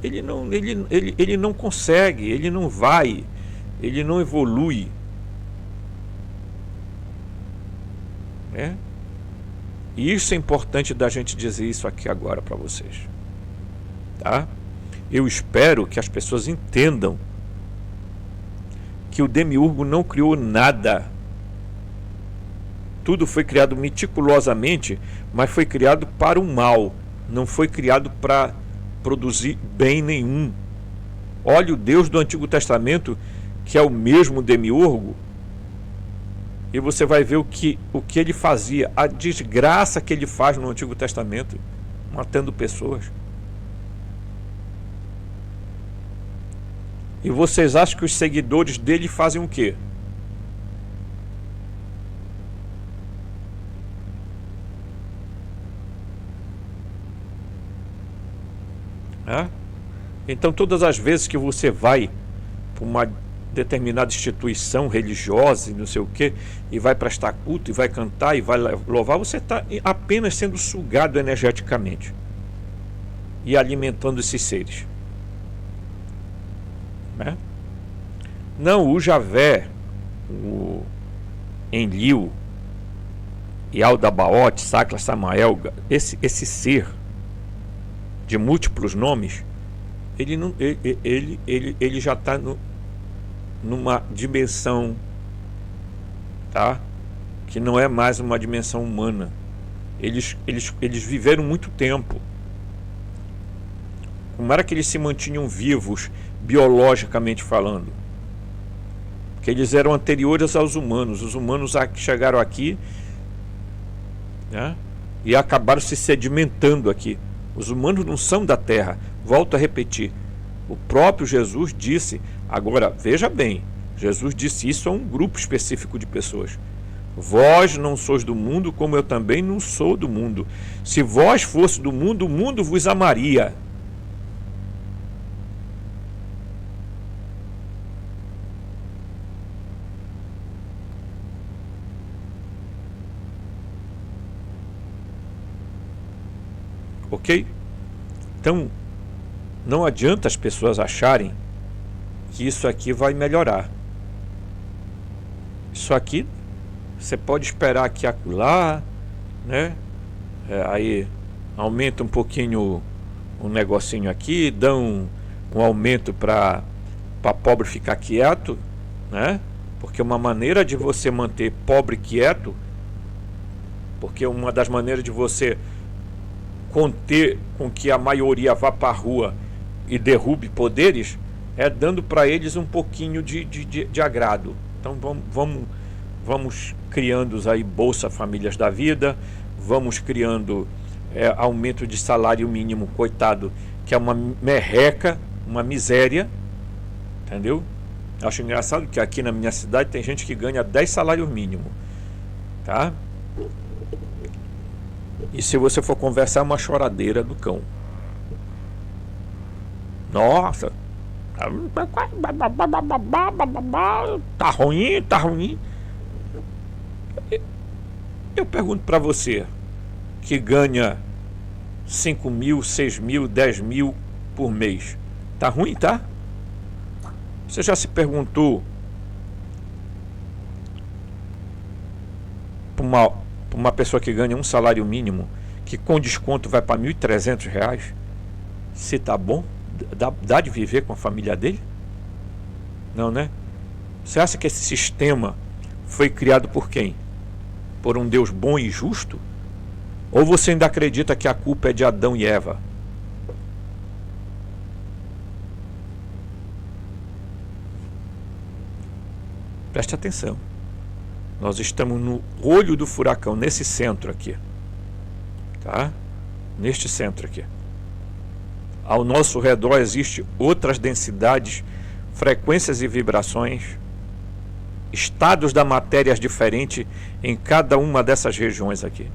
Ele não consegue, ele não vai, ele não evolui, né? E isso é importante da gente dizer isso aqui agora para vocês, tá? Eu espero que as pessoas entendam que o Demiurgo não criou nada. Tudo foi criado meticulosamente, mas foi criado para o mal, não foi criado para produzir bem nenhum. Olha o Deus do Antigo Testamento, que é o mesmo Demiurgo, e você vai ver o que ele fazia, a desgraça que ele faz no Antigo Testamento, matando pessoas. E vocês acham que os seguidores dele fazem o quê? Então, todas as vezes que você vai para uma determinada instituição religiosa e não sei o quê, e vai prestar culto, e vai cantar, e vai louvar, você está apenas sendo sugado energeticamente e alimentando esses seres, né? Não, o Javé, o Enlil, Yaldabaoth, Sakla, Samael, esse ser de múltiplos nomes, ele já está numa dimensão, tá? Que não é mais uma dimensão humana. Eles viveram muito tempo. Como era que eles se mantinham vivos, biologicamente falando? Porque eles eram anteriores aos humanos. Os humanos chegaram aqui, né? E acabaram se sedimentando aqui. Os humanos não são da Terra. Volto a repetir. O próprio Jesus disse, agora veja bem, Jesus disse isso a um grupo específico de pessoas. Vós não sois do mundo, como eu também não sou do mundo. Se vós fosse do mundo, o mundo vos amaria. Ok? Então, não adianta as pessoas acharem que isso aqui vai melhorar. Isso aqui você pode esperar que acolá, né? Aí aumenta um pouquinho um negocinho aqui, dão um aumento para pobre ficar quieto, né? Porque uma maneira de você manter pobre quieto, porque uma das maneiras de você conter com que a maioria vá para a rua e derrube poderes é dando para eles um pouquinho de agrado. Então vamos criando aí Bolsa Famílias da Vida, vamos criando aumento de salário mínimo, coitado, que é uma merreca, uma miséria, entendeu? Acho engraçado que aqui na minha cidade tem gente que ganha 10 salários mínimos, tá? E se você for conversar, é uma choradeira do cão. Nossa, tá ruim, tá ruim. Eu pergunto para você que ganha 5 mil, 6 mil, 10 mil por mês, tá ruim, tá? Você já se perguntou para uma pessoa que ganha um salário mínimo, que com desconto vai para R$ 1.300, se tá bom? Dá de viver com a família dele? Não, né? Você acha que esse sistema foi criado por quem? Por um Deus bom e justo? Ou você ainda acredita que a culpa é de Adão e Eva? Preste atenção. Nós estamos no olho do furacão, nesse centro aqui. Tá? Neste centro aqui. Ao nosso redor existem outras densidades, frequências e vibrações, estados da matéria diferentes em cada uma dessas regiões aqui.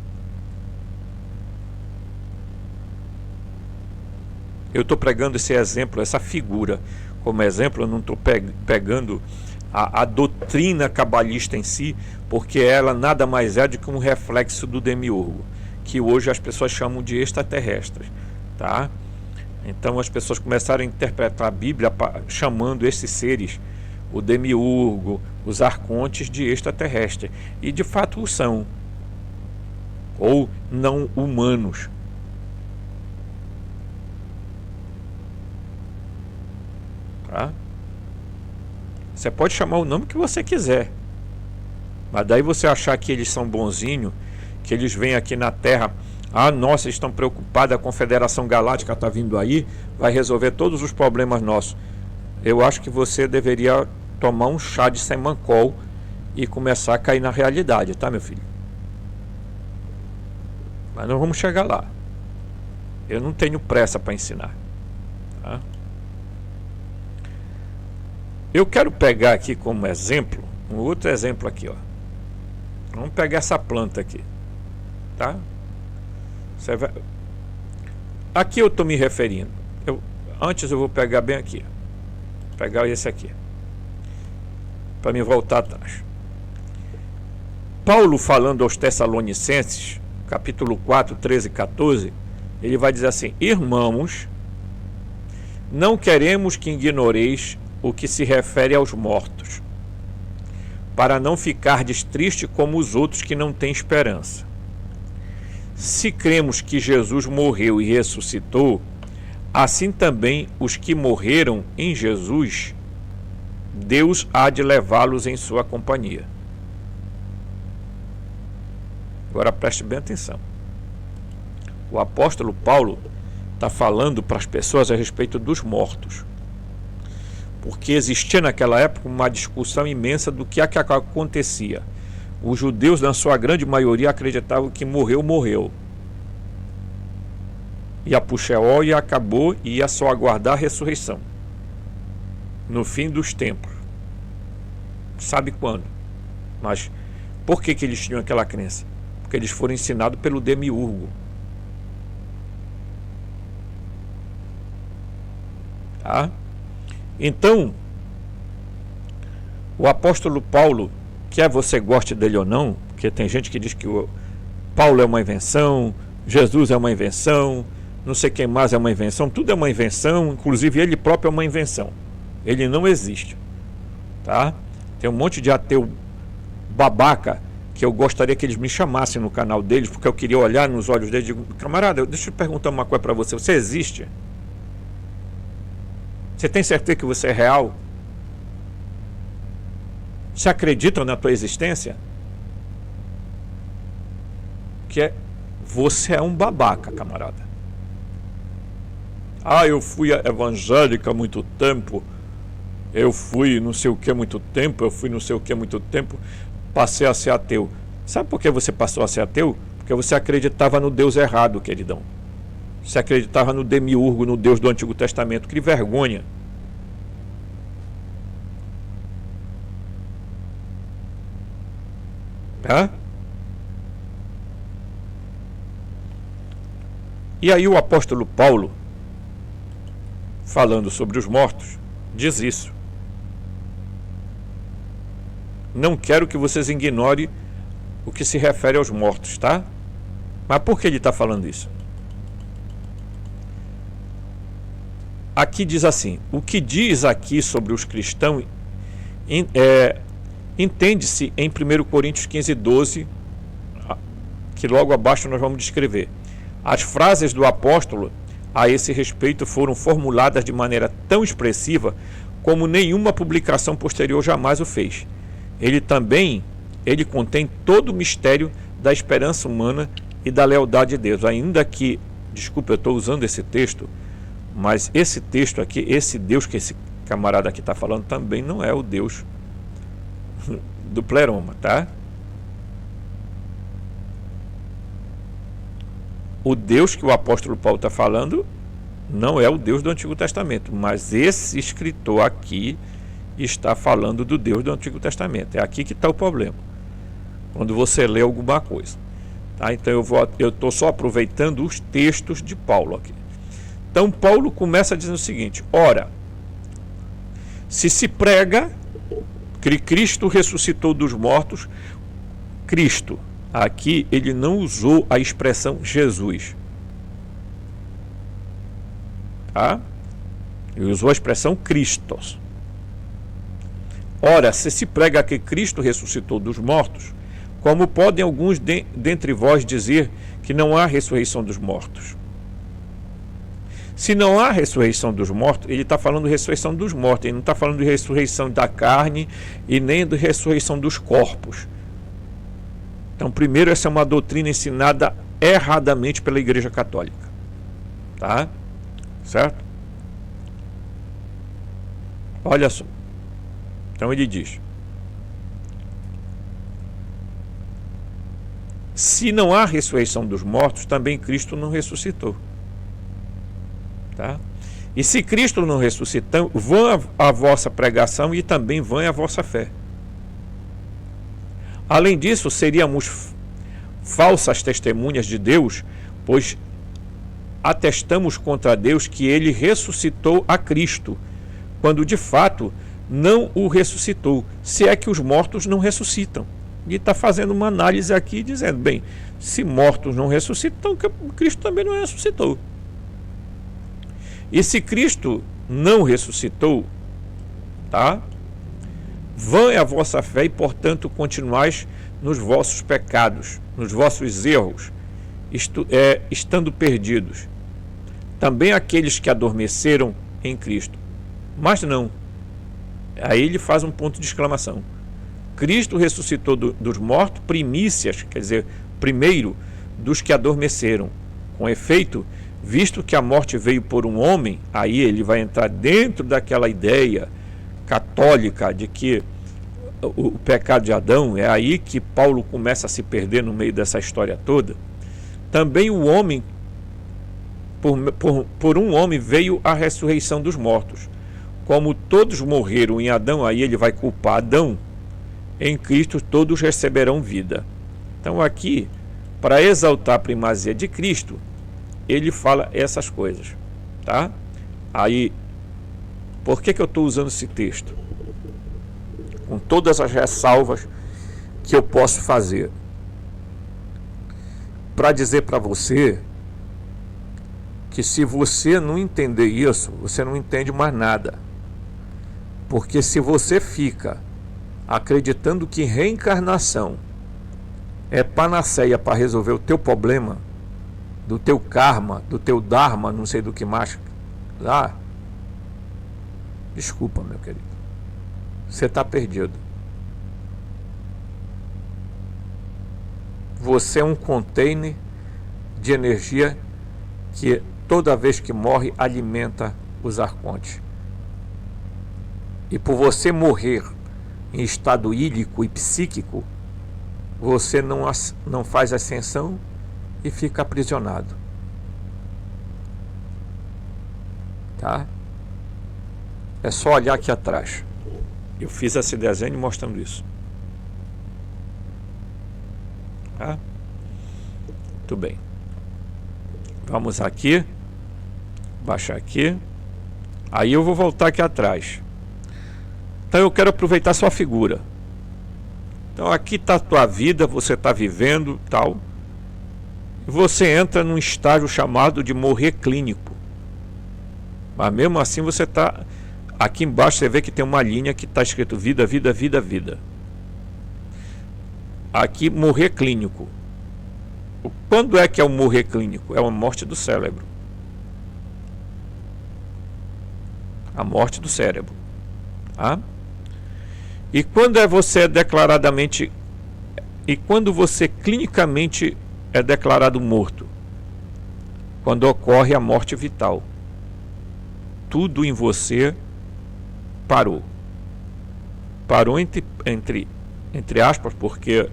Eu estou pregando esse exemplo, essa figura como exemplo. Eu não estou pegando a doutrina cabalista em si, porque ela nada mais é do que um reflexo do demiurgo, que hoje as pessoas chamam de extraterrestres, tá? Então as pessoas começaram a interpretar a Bíblia chamando esses seres, o demiurgo, os arcontes, de extraterrestres, e de fato o são, ou não humanos. Tá? Você pode chamar o nome que você quiser, mas daí você achar que eles são bonzinhos, que eles vêm aqui na Terra, nossa, estão preocupados, a Confederação Galáctica está vindo aí, vai resolver todos os problemas nossos. Eu acho que você deveria tomar um chá de semancol e começar a cair na realidade, tá, meu filho? Mas não vamos chegar lá. Eu não tenho pressa para ensinar, tá? Eu quero pegar aqui como exemplo, um outro exemplo aqui, ó. Vamos pegar essa planta aqui, tá? Você vai... Aqui eu estou me referindo. Antes eu vou pegar bem aqui, ó. Pegar esse aqui, para me voltar atrás. Paulo, falando aos Tessalonicenses, capítulo 4, 13 e 14, ele vai dizer assim: irmãos, não queremos que ignoreis o que se refere aos mortos, para não ficardes triste como os outros que não têm esperança. Se cremos que Jesus morreu e ressuscitou, assim também os que morreram em Jesus, Deus há de levá-los em sua companhia. Agora preste bem atenção. O apóstolo Paulo está falando para as pessoas a respeito dos mortos, porque existia naquela época uma discussão imensa do que acontecia. Os judeus, na sua grande maioria, acreditavam que morreu. Ia para o Sheol e acabou, e ia só aguardar a ressurreição no fim dos tempos. Sabe quando? Mas por que eles tinham aquela crença? Porque eles foram ensinados pelo demiurgo. Tá? Então, o apóstolo Paulo, quer você goste dele ou não, porque tem gente que diz que o Paulo é uma invenção, Jesus é uma invenção, não sei quem mais é uma invenção, tudo é uma invenção, inclusive ele próprio é uma invenção. Ele não existe. Tá? Tem um monte de ateu babaca que eu gostaria que eles me chamassem no canal deles, porque eu queria olhar nos olhos deles e digo: camarada, deixa eu perguntar uma coisa para você, você existe? Você tem certeza que você é real? Você acredita na tua existência? Você é um babaca, camarada. Eu fui evangélica há muito tempo, eu fui não sei o que há muito tempo, eu fui não sei o que há muito tempo, passei a ser ateu. Sabe por que você passou a ser ateu? Porque você acreditava no Deus errado, queridão. Você acreditava no demiurgo, no Deus do Antigo Testamento. Que vergonha. E aí o apóstolo Paulo, falando sobre os mortos, diz isso: não quero que vocês ignorem o que se refere aos mortos, tá? Mas por que ele está falando isso? Aqui diz assim: o que diz aqui sobre os cristãos entende-se em 1 Coríntios 15, 12, que logo abaixo nós vamos descrever. As frases do apóstolo a esse respeito foram formuladas de maneira tão expressiva como nenhuma publicação posterior jamais o fez. Ele contém todo o mistério da esperança humana e da lealdade de Deus. Ainda que, desculpa, eu estou usando esse texto, mas esse texto aqui, esse Deus que esse camarada aqui está falando, também não é o Deus do pleroma, tá? O Deus que o apóstolo Paulo está falando não é o Deus do Antigo Testamento, mas esse escritor aqui está falando do Deus do Antigo Testamento. É aqui que está o problema, quando você lê alguma coisa, tá? Então eu estou só aproveitando os textos de Paulo aqui. Então Paulo começa dizendo o seguinte: ora, se prega que Cristo ressuscitou dos mortos, Cristo, aqui ele não usou a expressão Jesus, tá? Ele usou a expressão Christos. Ora, se prega que Cristo ressuscitou dos mortos, como podem alguns dentre vós dizer que não há ressurreição dos mortos? Se não há ressurreição dos mortos, ele está falando de ressurreição dos mortos, ele não está falando de ressurreição da carne e nem de ressurreição dos corpos. Então, primeiro, essa é uma doutrina ensinada erradamente pela Igreja Católica, tá? Certo? Olha só. Então ele diz: se não há ressurreição dos mortos, também Cristo não ressuscitou. Tá? E se Cristo não ressuscitou, vã a vossa pregação e também vã a vossa fé. Além disso, seríamos falsas testemunhas de Deus, pois atestamos contra Deus que ele ressuscitou a Cristo, quando de fato não o ressuscitou, se é que os mortos não ressuscitam. E está fazendo uma análise aqui, dizendo, bem, se mortos não ressuscitam, Cristo também não ressuscitou. E se Cristo não ressuscitou, tá? Vã é a vossa fé e, portanto, continuais nos vossos pecados, nos vossos erros, estando perdidos. Também aqueles que adormeceram em Cristo. Mas não. Aí ele faz um ponto de exclamação. Cristo ressuscitou dos mortos, primícias, quer dizer, primeiro dos que adormeceram. Com efeito, visto que a morte veio por um homem, aí ele vai entrar dentro daquela ideia católica de que o pecado de Adão, é aí que Paulo começa a se perder no meio dessa história toda. Também o homem, por um homem veio a ressurreição dos mortos. Como todos morreram em Adão, aí ele vai culpar Adão, em Cristo todos receberão vida. Então aqui, para exaltar a primazia de Cristo, ele fala essas coisas, tá? Aí, por que eu estou usando esse texto? Com todas as ressalvas que eu posso fazer, para dizer para você que se você não entender isso, você não entende mais nada. Porque se você fica acreditando que reencarnação é panaceia para resolver o teu problema, do teu karma, do teu dharma, não sei do que mais, desculpa, meu querido, você está perdido. Você é um container de energia que toda vez que morre alimenta os arcontes. E por você morrer em estado ílico e psíquico, você não faz ascensão e fica aprisionado. Tá? É só olhar aqui atrás. Eu fiz esse desenho mostrando isso. Tá? Muito bem. Vamos aqui. Baixar aqui. Aí eu vou voltar aqui atrás. Então eu quero aproveitar sua figura. Então aqui está a tua vida, você está vivendo, tal. E você entra num estágio chamado de morrer clínico. Mas mesmo assim você está... Aqui embaixo você vê que tem uma linha que está escrito vida, vida, vida, vida. Aqui, morrer clínico. Quando é que é o morrer clínico? É a morte do cérebro. A morte do cérebro. Tá? E quando você é declaradamente... E quando você clinicamente é declarado morto quando ocorre a morte vital. Tudo em você parou. Parou entre aspas, porque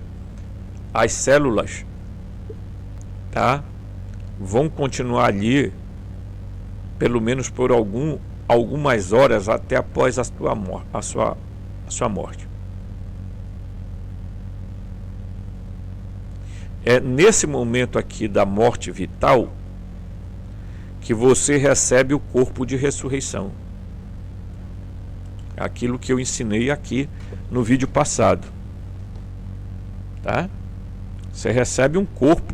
as células, tá, vão continuar ali pelo menos por algumas horas até após a sua morte. É nesse momento aqui da morte vital que você recebe o corpo de ressurreição. Aquilo que eu ensinei aqui no vídeo passado, tá? Você recebe um corpo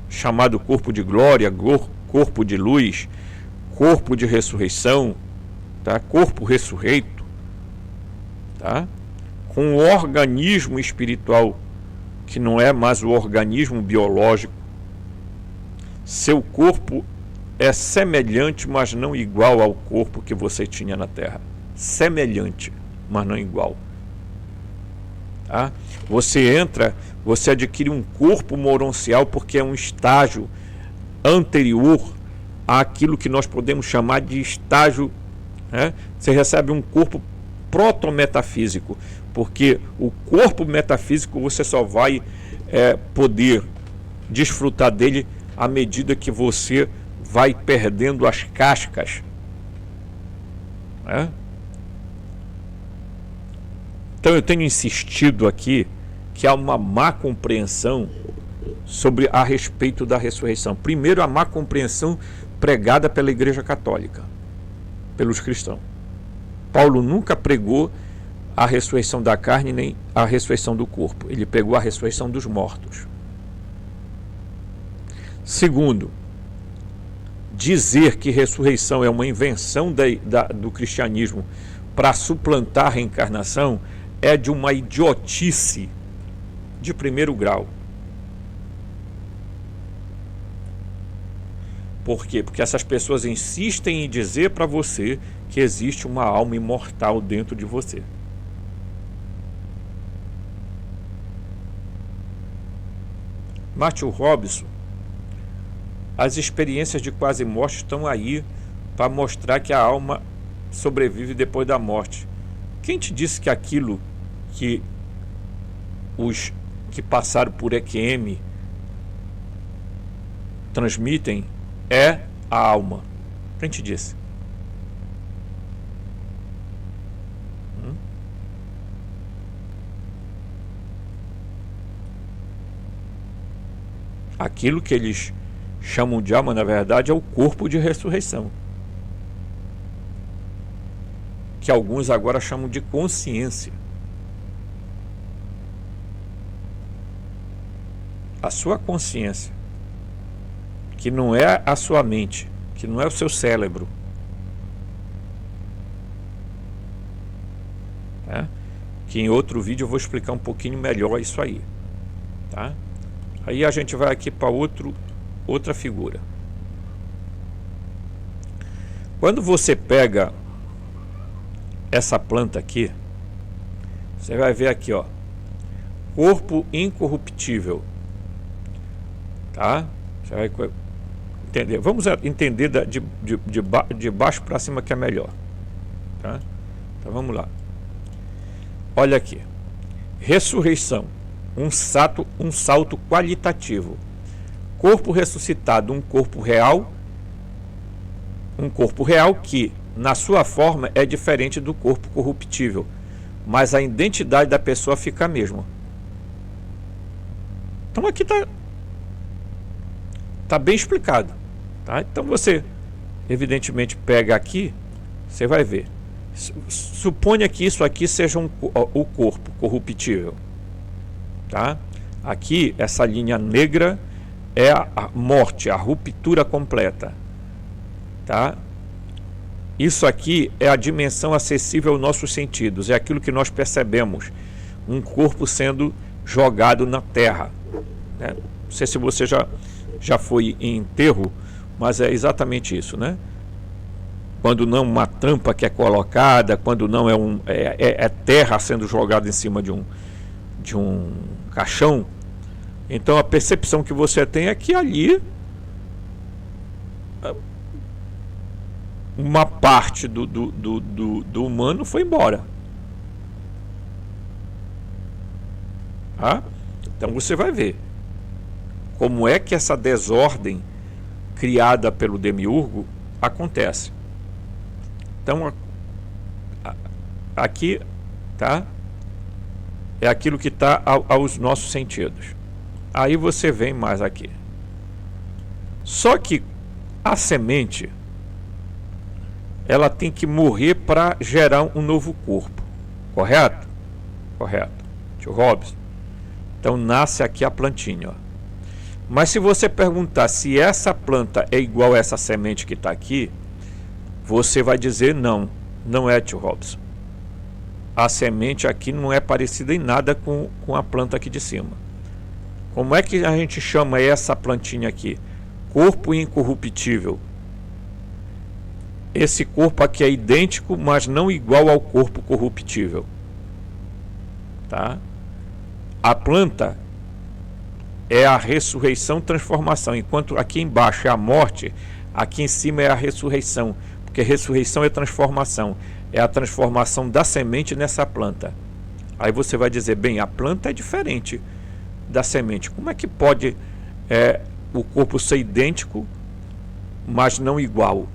chamado corpo de glória, corpo de luz, corpo de ressurreição, tá? Corpo ressurreito, tá? Com um organismo espiritual que não é mais o organismo biológico. Seu corpo é semelhante, mas não igual ao corpo que você tinha na Terra. Semelhante, mas não igual. Tá? Você adquire um corpo moroncial porque é um estágio anterior àquilo que nós podemos chamar de estágio, né? Você recebe um corpo protometafísico, porque o corpo metafísico você só vai poder desfrutar dele à medida que você vai perdendo as cascas, né? Então eu tenho insistido aqui que há uma má compreensão a respeito da ressurreição. Primeiro, a má compreensão pregada pela Igreja Católica, pelos cristãos. Paulo nunca pregou a ressurreição da carne nem a ressurreição do corpo. Ele pregou a ressurreição dos mortos. Segundo, dizer que ressurreição é uma invenção do cristianismo para suplantar a reencarnação é de uma idiotice de primeiro grau. Por quê? Porque essas pessoas insistem em dizer para você que existe uma alma imortal dentro de você. Matthew Robinson, as experiências de quase morte estão aí para mostrar que a alma sobrevive depois da morte. Quem te disse que aquilo que os que passaram por EQM transmitem é a alma? Quem te disse? Aquilo que eles chamam de alma, na verdade, é o corpo de ressurreição, que alguns agora chamam de consciência. A sua consciência, que não é a sua mente, que não é o seu cérebro, tá? Que em outro vídeo eu vou explicar um pouquinho melhor isso aí, tá? Aí a gente vai aqui para outra figura. Quando você pega essa planta aqui, você vai ver aqui, ó, corpo incorruptível, tá? Você vai entender. Vamos entender de baixo para cima que é melhor, tá? Então vamos lá. Olha aqui, ressurreição, um salto qualitativo. Corpo ressuscitado, um corpo real que na sua forma é diferente do corpo corruptível, mas a identidade da pessoa fica a mesma. Então aqui tá bem explicado, tá? Então você evidentemente pega aqui, você vai ver. Suponha que isso aqui seja o corpo corruptível, tá? Aqui essa linha negra é a morte, a ruptura completa, tá? Isso aqui é a dimensão acessível aos nossos sentidos, é aquilo que nós percebemos, um corpo sendo jogado na terra, né? Não sei se você já foi em enterro, mas é exatamente isso, né? Quando não uma tampa que é colocada, quando não é terra sendo jogada em cima de um caixão, Então a percepção que você tem é que ali uma parte do humano foi embora. Tá? Então você vai ver como é que essa desordem criada pelo demiurgo acontece. Então aqui, tá? É aquilo que está aos nossos sentidos. Aí você vem mais aqui. Só que a semente, ela tem que morrer para gerar um novo corpo. Correto? Correto. Tio Robson. Então nasce aqui a plantinha, ó. Mas se você perguntar se essa planta é igual a essa semente que está aqui, você vai dizer não, não é, tio Robson. A semente aqui não é parecida em nada com a planta aqui de cima. Como é que a gente chama essa plantinha aqui? Corpo incorruptível. Esse corpo aqui é idêntico, mas não igual ao corpo corruptível. Tá? A planta é a ressurreição, transformação. Enquanto aqui embaixo é a morte, aqui em cima é a ressurreição. Porque ressurreição é transformação. É a transformação da semente nessa planta. Aí você vai dizer, bem, a planta é diferente da semente. Como é que pode o corpo ser idêntico, mas não igual?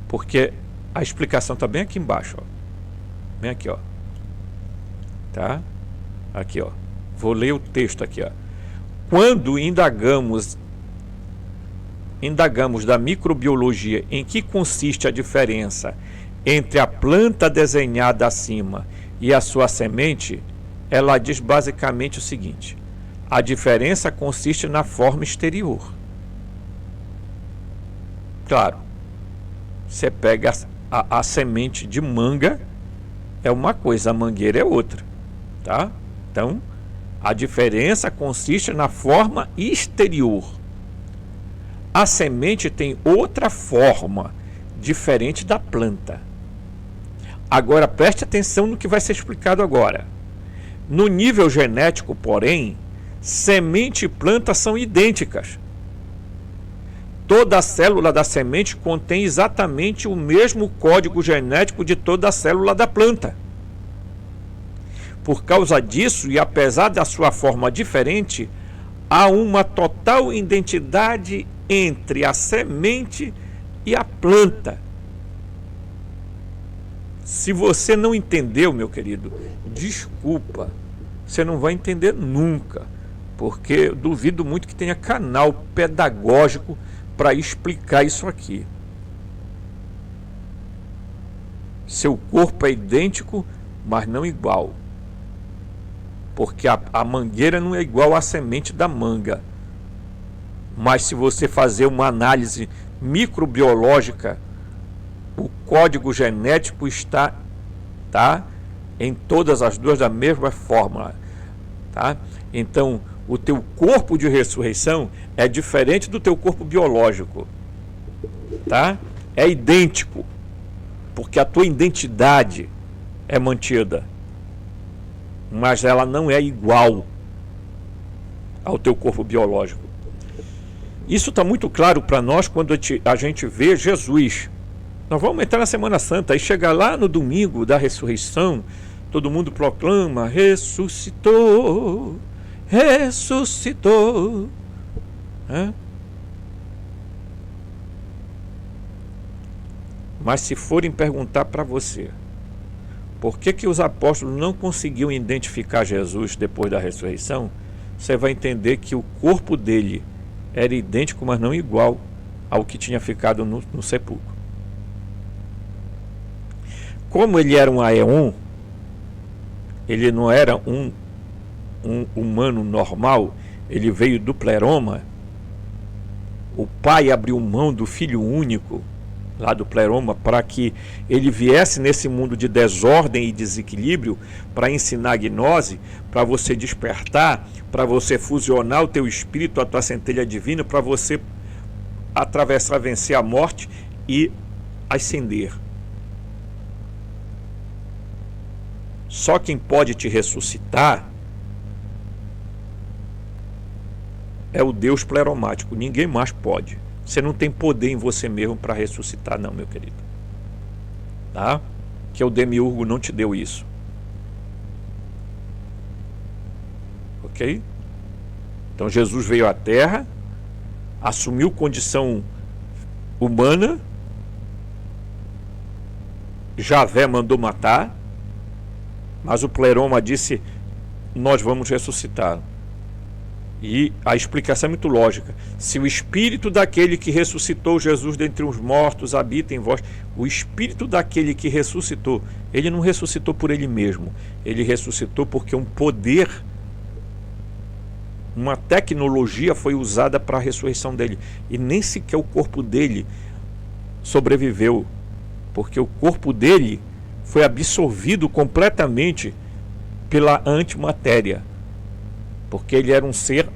Porque a explicação está bem aqui embaixo, ó. Bem aqui, ó. Tá? Aqui, ó. Vou ler o texto aqui, ó. Quando indagamos da microbiologia em que consiste a diferença entre a planta desenhada acima e a sua semente, ela diz basicamente o seguinte: a diferença consiste na forma exterior. Claro, você pega a semente de manga, é uma coisa, a mangueira é outra, tá? Então, a diferença consiste na forma exterior. A semente tem outra forma, diferente da planta. Agora, preste atenção no que vai ser explicado agora. No nível genético, porém, semente e planta são idênticas. Toda a célula da semente contém exatamente o mesmo código genético de toda a célula da planta. Por causa disso, e apesar da sua forma diferente, há uma total identidade entre a semente e a planta. Se você não entendeu, meu querido, desculpa, você não vai entender nunca, porque eu duvido muito que tenha canal pedagógico para explicar isso aqui. Seu corpo é idêntico, mas não igual, porque a mangueira não é igual à semente da manga. Mas se você fazer uma análise microbiológica, o código genético está, tá, em todas as duas da mesma forma, tá? Então, o teu corpo de ressurreição é diferente do teu corpo biológico, tá? É idêntico, porque a tua identidade é mantida, mas ela não é igual ao teu corpo biológico. Isso está muito claro para nós quando a gente vê Jesus. Nós vamos entrar na Semana Santa, aí chega lá no domingo da ressurreição, todo mundo proclama: ressuscitou, ressuscitou. Mas se forem perguntar para você, por que os apóstolos não conseguiam identificar Jesus depois da ressurreição, você vai entender que o corpo dele era idêntico, mas não igual ao que tinha ficado no sepulcro. Como ele era um aeon, ele não era um humano normal, ele veio do pleroma. O pai abriu mão do filho único lá do pleroma para que ele viesse nesse mundo de desordem e desequilíbrio para ensinar a gnose, para você despertar, para você fusionar o teu espírito, a tua centelha divina, para você atravessar, vencer a morte e ascender. Só quem pode te ressuscitar é o Deus pleromático. Ninguém mais pode. Você não tem poder em você mesmo para ressuscitar, não, meu querido. Tá? Que o demiurgo não te deu isso. Ok? Então Jesus veio à Terra, assumiu condição humana, Javé mandou matar, mas o pleroma disse: nós vamos ressuscitar. E a explicação é muito lógica. Se o espírito daquele que ressuscitou Jesus dentre os mortos habita em vós, o espírito daquele que ressuscitou, ele não ressuscitou por ele mesmo, ele ressuscitou porque um poder, uma tecnologia foi usada para a ressurreição dele. E nem sequer o corpo dele sobreviveu, porque o corpo dele foi absorvido completamente pela antimatéria, porque ele era um ser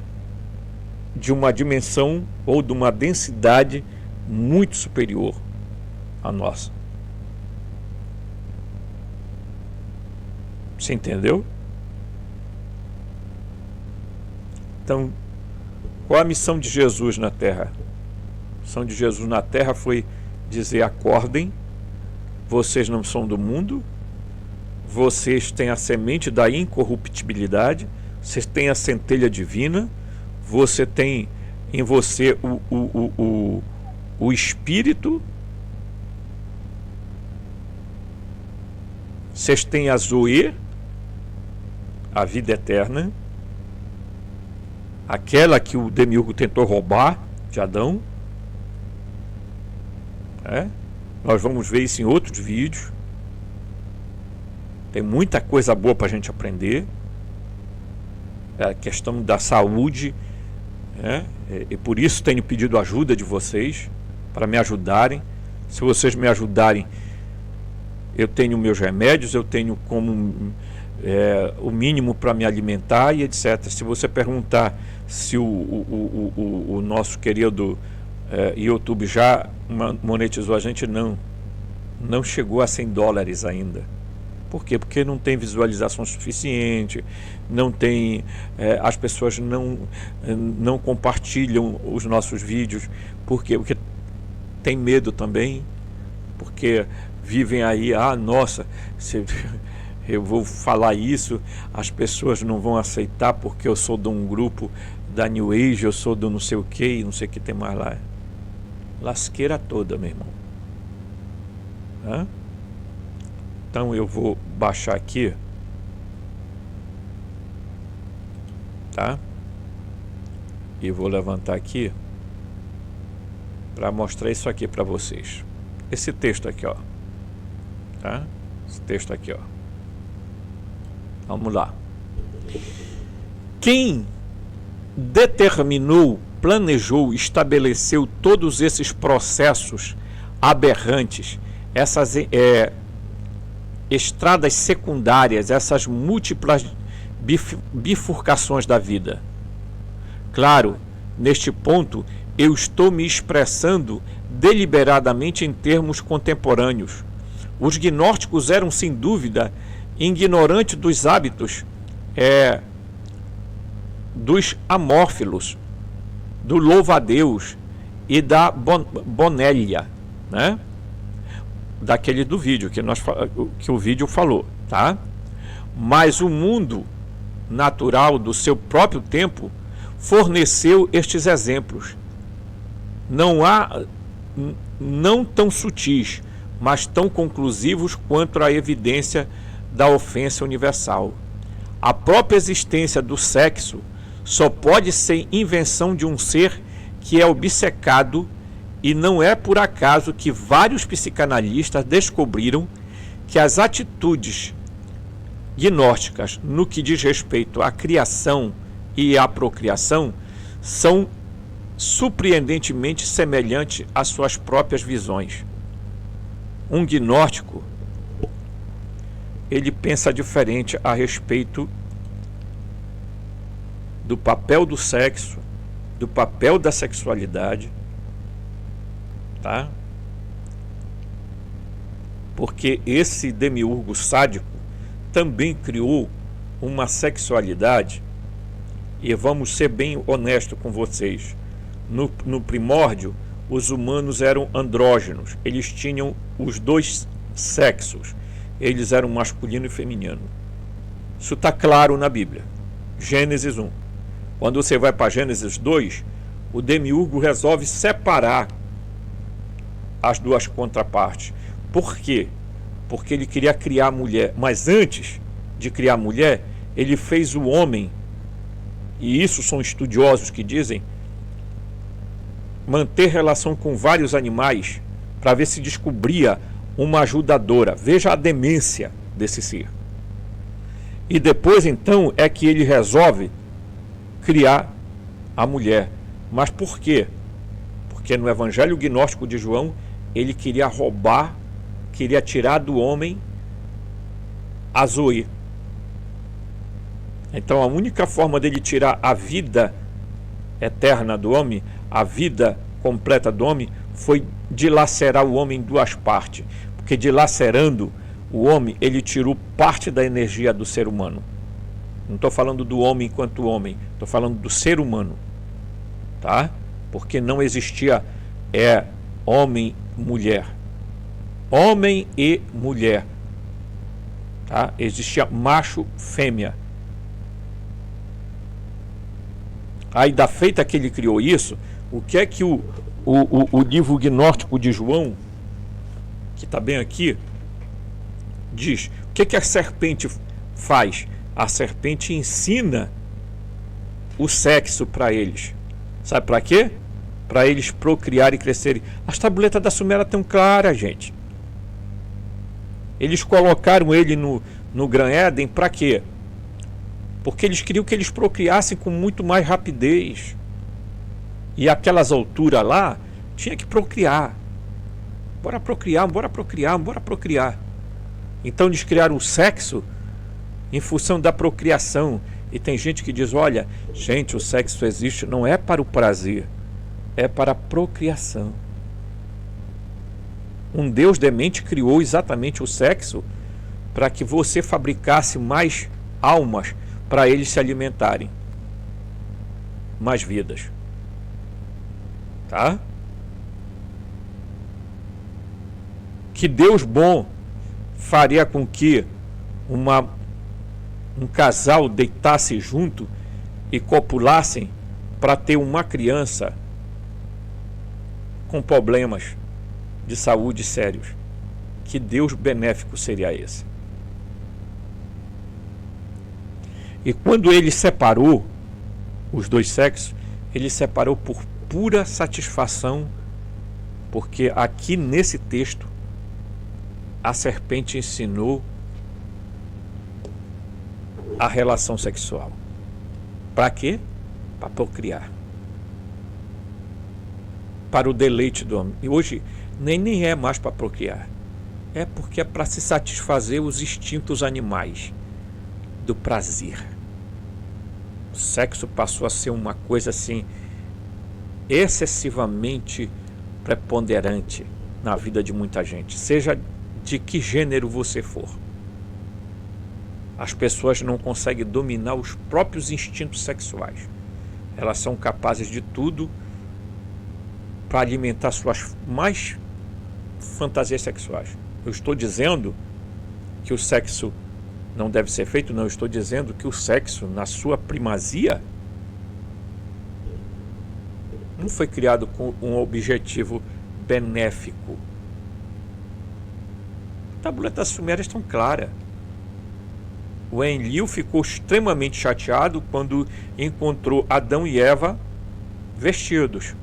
de uma dimensão ou de uma densidade muito superior à nossa. Você entendeu? Então, qual a missão de Jesus na Terra? A missão de Jesus na Terra foi dizer: acordem, vocês não são do mundo, vocês têm a semente da incorruptibilidade, vocês têm a centelha divina, você tem em você o Espírito, vocês têm a Zoe, a vida eterna, aquela que o demiurgo tentou roubar de Adão. Nós vamos ver isso em outros vídeos. Tem muita coisa boa para a gente aprender. A questão da saúde, e por isso tenho pedido ajuda de vocês, para me ajudarem. Se vocês me ajudarem, eu tenho meus remédios, eu tenho como o mínimo para me alimentar e etc. Se você perguntar se o nosso querido YouTube já monetizou a gente, não chegou a $100 ainda. Por quê? Porque não tem visualização suficiente, não tem, as pessoas não compartilham os nossos vídeos. Por quê? Porque tem medo também, porque vivem aí: nossa, eu vou falar isso, as pessoas não vão aceitar porque eu sou de um grupo da New Age, eu sou do não sei o que, não sei o que tem mais lá. Lasqueira toda, meu irmão. Então eu vou baixar aqui, tá? E vou levantar aqui para mostrar isso aqui para vocês. Esse texto aqui, ó, tá? Esse texto aqui, ó. Vamos lá. Quem determinou, planejou, estabeleceu todos esses processos aberrantes, essas estradas secundárias, essas múltiplas bifurcações da vida? Claro, neste ponto eu estou me expressando deliberadamente em termos contemporâneos. Os gnósticos eram, sem dúvida, ignorantes dos hábitos dos amórfilos, do louva-a-Deus e da bonélia, né? Daquele do vídeo que o vídeo falou, tá? Mas o mundo natural do seu próprio tempo forneceu estes exemplos. Não tão sutis, mas tão conclusivos quanto a evidência da ofensa universal. A própria existência do sexo só pode ser invenção de um ser que é obcecado, e não é por acaso que vários psicanalistas descobriram que as atitudes gnósticas no que diz respeito à criação e à procriação são surpreendentemente semelhantes às suas próprias visões. Um gnóstico, ele pensa diferente a respeito do papel do sexo, do papel da sexualidade, tá? Porque esse demiurgo sádico também criou uma sexualidade, e vamos ser bem honestos com vocês, no primórdio, os humanos eram andrógenos, eles tinham os dois sexos, eles eram masculino e feminino. Isso está claro na Bíblia. Gênesis 1. Quando você vai para Gênesis 2, o demiurgo resolve separar as duas contrapartes. Por quê? Porque ele queria criar a mulher, mas antes de criar a mulher, ele fez o homem, e isso são estudiosos que dizem, manter relação com vários animais para ver se descobria uma ajudadora. Veja a demência desse ser. E depois então é que ele resolve criar a mulher. Mas por quê? Porque no Evangelho Gnóstico de João, ele queria roubar, queria tirar do homem a Zoe. Então a única forma dele tirar a vida eterna do homem, a vida completa do homem, foi dilacerar o homem em duas partes. Porque dilacerando o homem, ele tirou parte da energia do ser humano. Não estou falando do homem enquanto homem, estou falando do ser humano, tá? Porque não existia homem, mulher, homem e mulher, tá? Existia macho, fêmea. Aí da feita que ele criou isso, o que é que o livro gnóstico de João, que está bem aqui, diz? O que é que a serpente faz? A serpente ensina o sexo para eles. Sabe para quê? Para eles procriarem e crescerem. As tabuletas da Suméria estão claras, gente. Eles colocaram ele no Gran Éden para quê? Porque eles queriam que eles procriassem com muito mais rapidez. E aquelas alturas lá, tinha que procriar. Bora procriar, bora procriar, bora procriar. Então eles criaram o sexo em função da procriação. E tem gente que diz, olha, gente, o sexo existe, não é para o prazer, é para a procriação. Um Deus demente criou exatamente o sexo para que você fabricasse mais almas para eles se alimentarem, mais vidas, tá? Que Deus bom faria com que um casal deitasse junto e copulassem para ter uma criança com problemas de saúde sérios? Que Deus benéfico seria esse? E quando ele separou os dois sexos, ele separou por pura satisfação, porque aqui nesse texto a serpente ensinou a relação sexual. Para quê? Para procriar. Para o deleite do homem. E hoje nem é mais para procriar. É porque é para se satisfazer os instintos animais do prazer. O sexo passou a ser uma coisa assim excessivamente preponderante na vida de muita gente, seja de que gênero você for. As pessoas não conseguem dominar os próprios instintos sexuais. Elas são capazes de tudo para alimentar suas mais fantasias sexuais. Eu estou dizendo que o sexo não deve ser feito, não. Eu estou dizendo que o sexo, na sua primazia, não foi criado com um objetivo benéfico. As tabuletas sumérias estão claras. O Enlil ficou extremamente chateado quando encontrou Adão e Eva vestidos.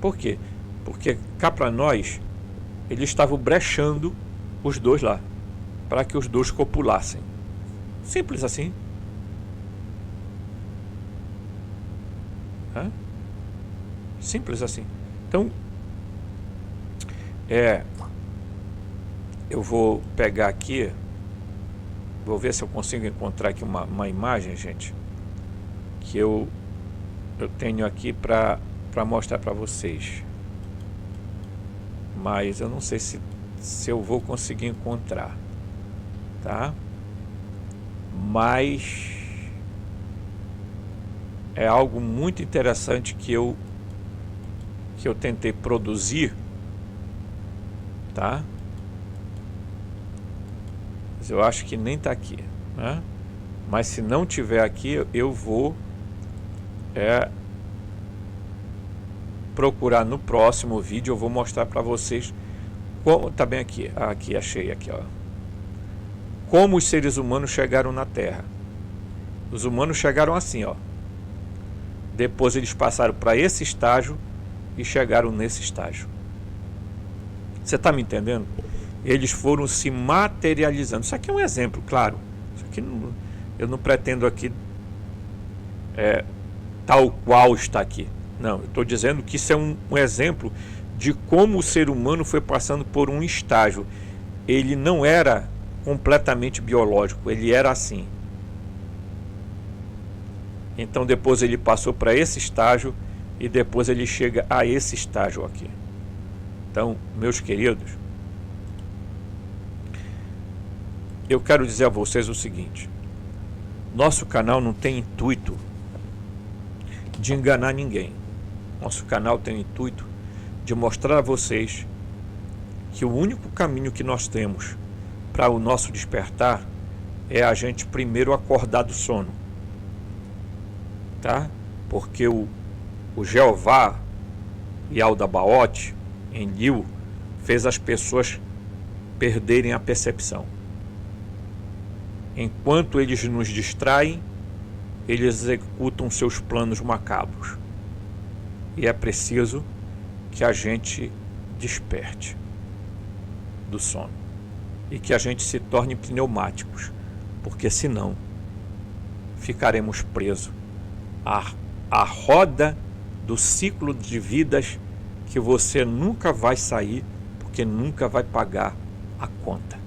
Por quê? Porque cá para nós, eles estavam brechando os dois lá, para que os dois copulassem. Simples assim. Simples assim. Então, eu vou pegar aqui, vou ver se eu consigo encontrar aqui uma imagem, gente, que eu tenho aqui para mostrar para vocês. mas eu não sei se eu vou conseguir encontrar, tá? Mas é algo muito interessante que eu tentei produzir, tá? Mas eu acho que nem tá aqui, né? Mas se não tiver aqui, eu vou procurar no próximo vídeo. Eu vou mostrar para vocês como, tá bem aqui, aqui achei aqui, ó, como os seres humanos chegaram na Terra. Os humanos chegaram assim, ó. Depois eles passaram para esse estágio e chegaram nesse estágio. Você está me entendendo? Eles foram se materializando. Isso aqui é um exemplo, claro. Isso aqui não, eu não pretendo aqui tal qual está aqui. Não, eu estou dizendo que isso é um exemplo de como o ser humano foi passando por um estágio. Ele não era completamente biológico, ele era assim. Então depois ele passou para esse estágio e depois ele chega a esse estágio aqui. Então, meus queridos, eu quero dizer a vocês o seguinte: nosso canal não tem intuito de enganar ninguém. Nosso canal tem o intuito de mostrar a vocês que o único caminho que nós temos para o nosso despertar é a gente primeiro acordar do sono, tá? Porque o Jeová Yaldabaoth, em Enlil, fez as pessoas perderem a percepção. Enquanto eles nos distraem, eles executam seus planos macabros. E é preciso que a gente desperte do sono e que a gente se torne pneumáticos, porque senão ficaremos presos à roda do ciclo de vidas que você nunca vai sair, porque nunca vai pagar a conta.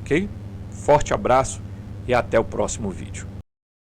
Ok? Forte abraço e até o próximo vídeo.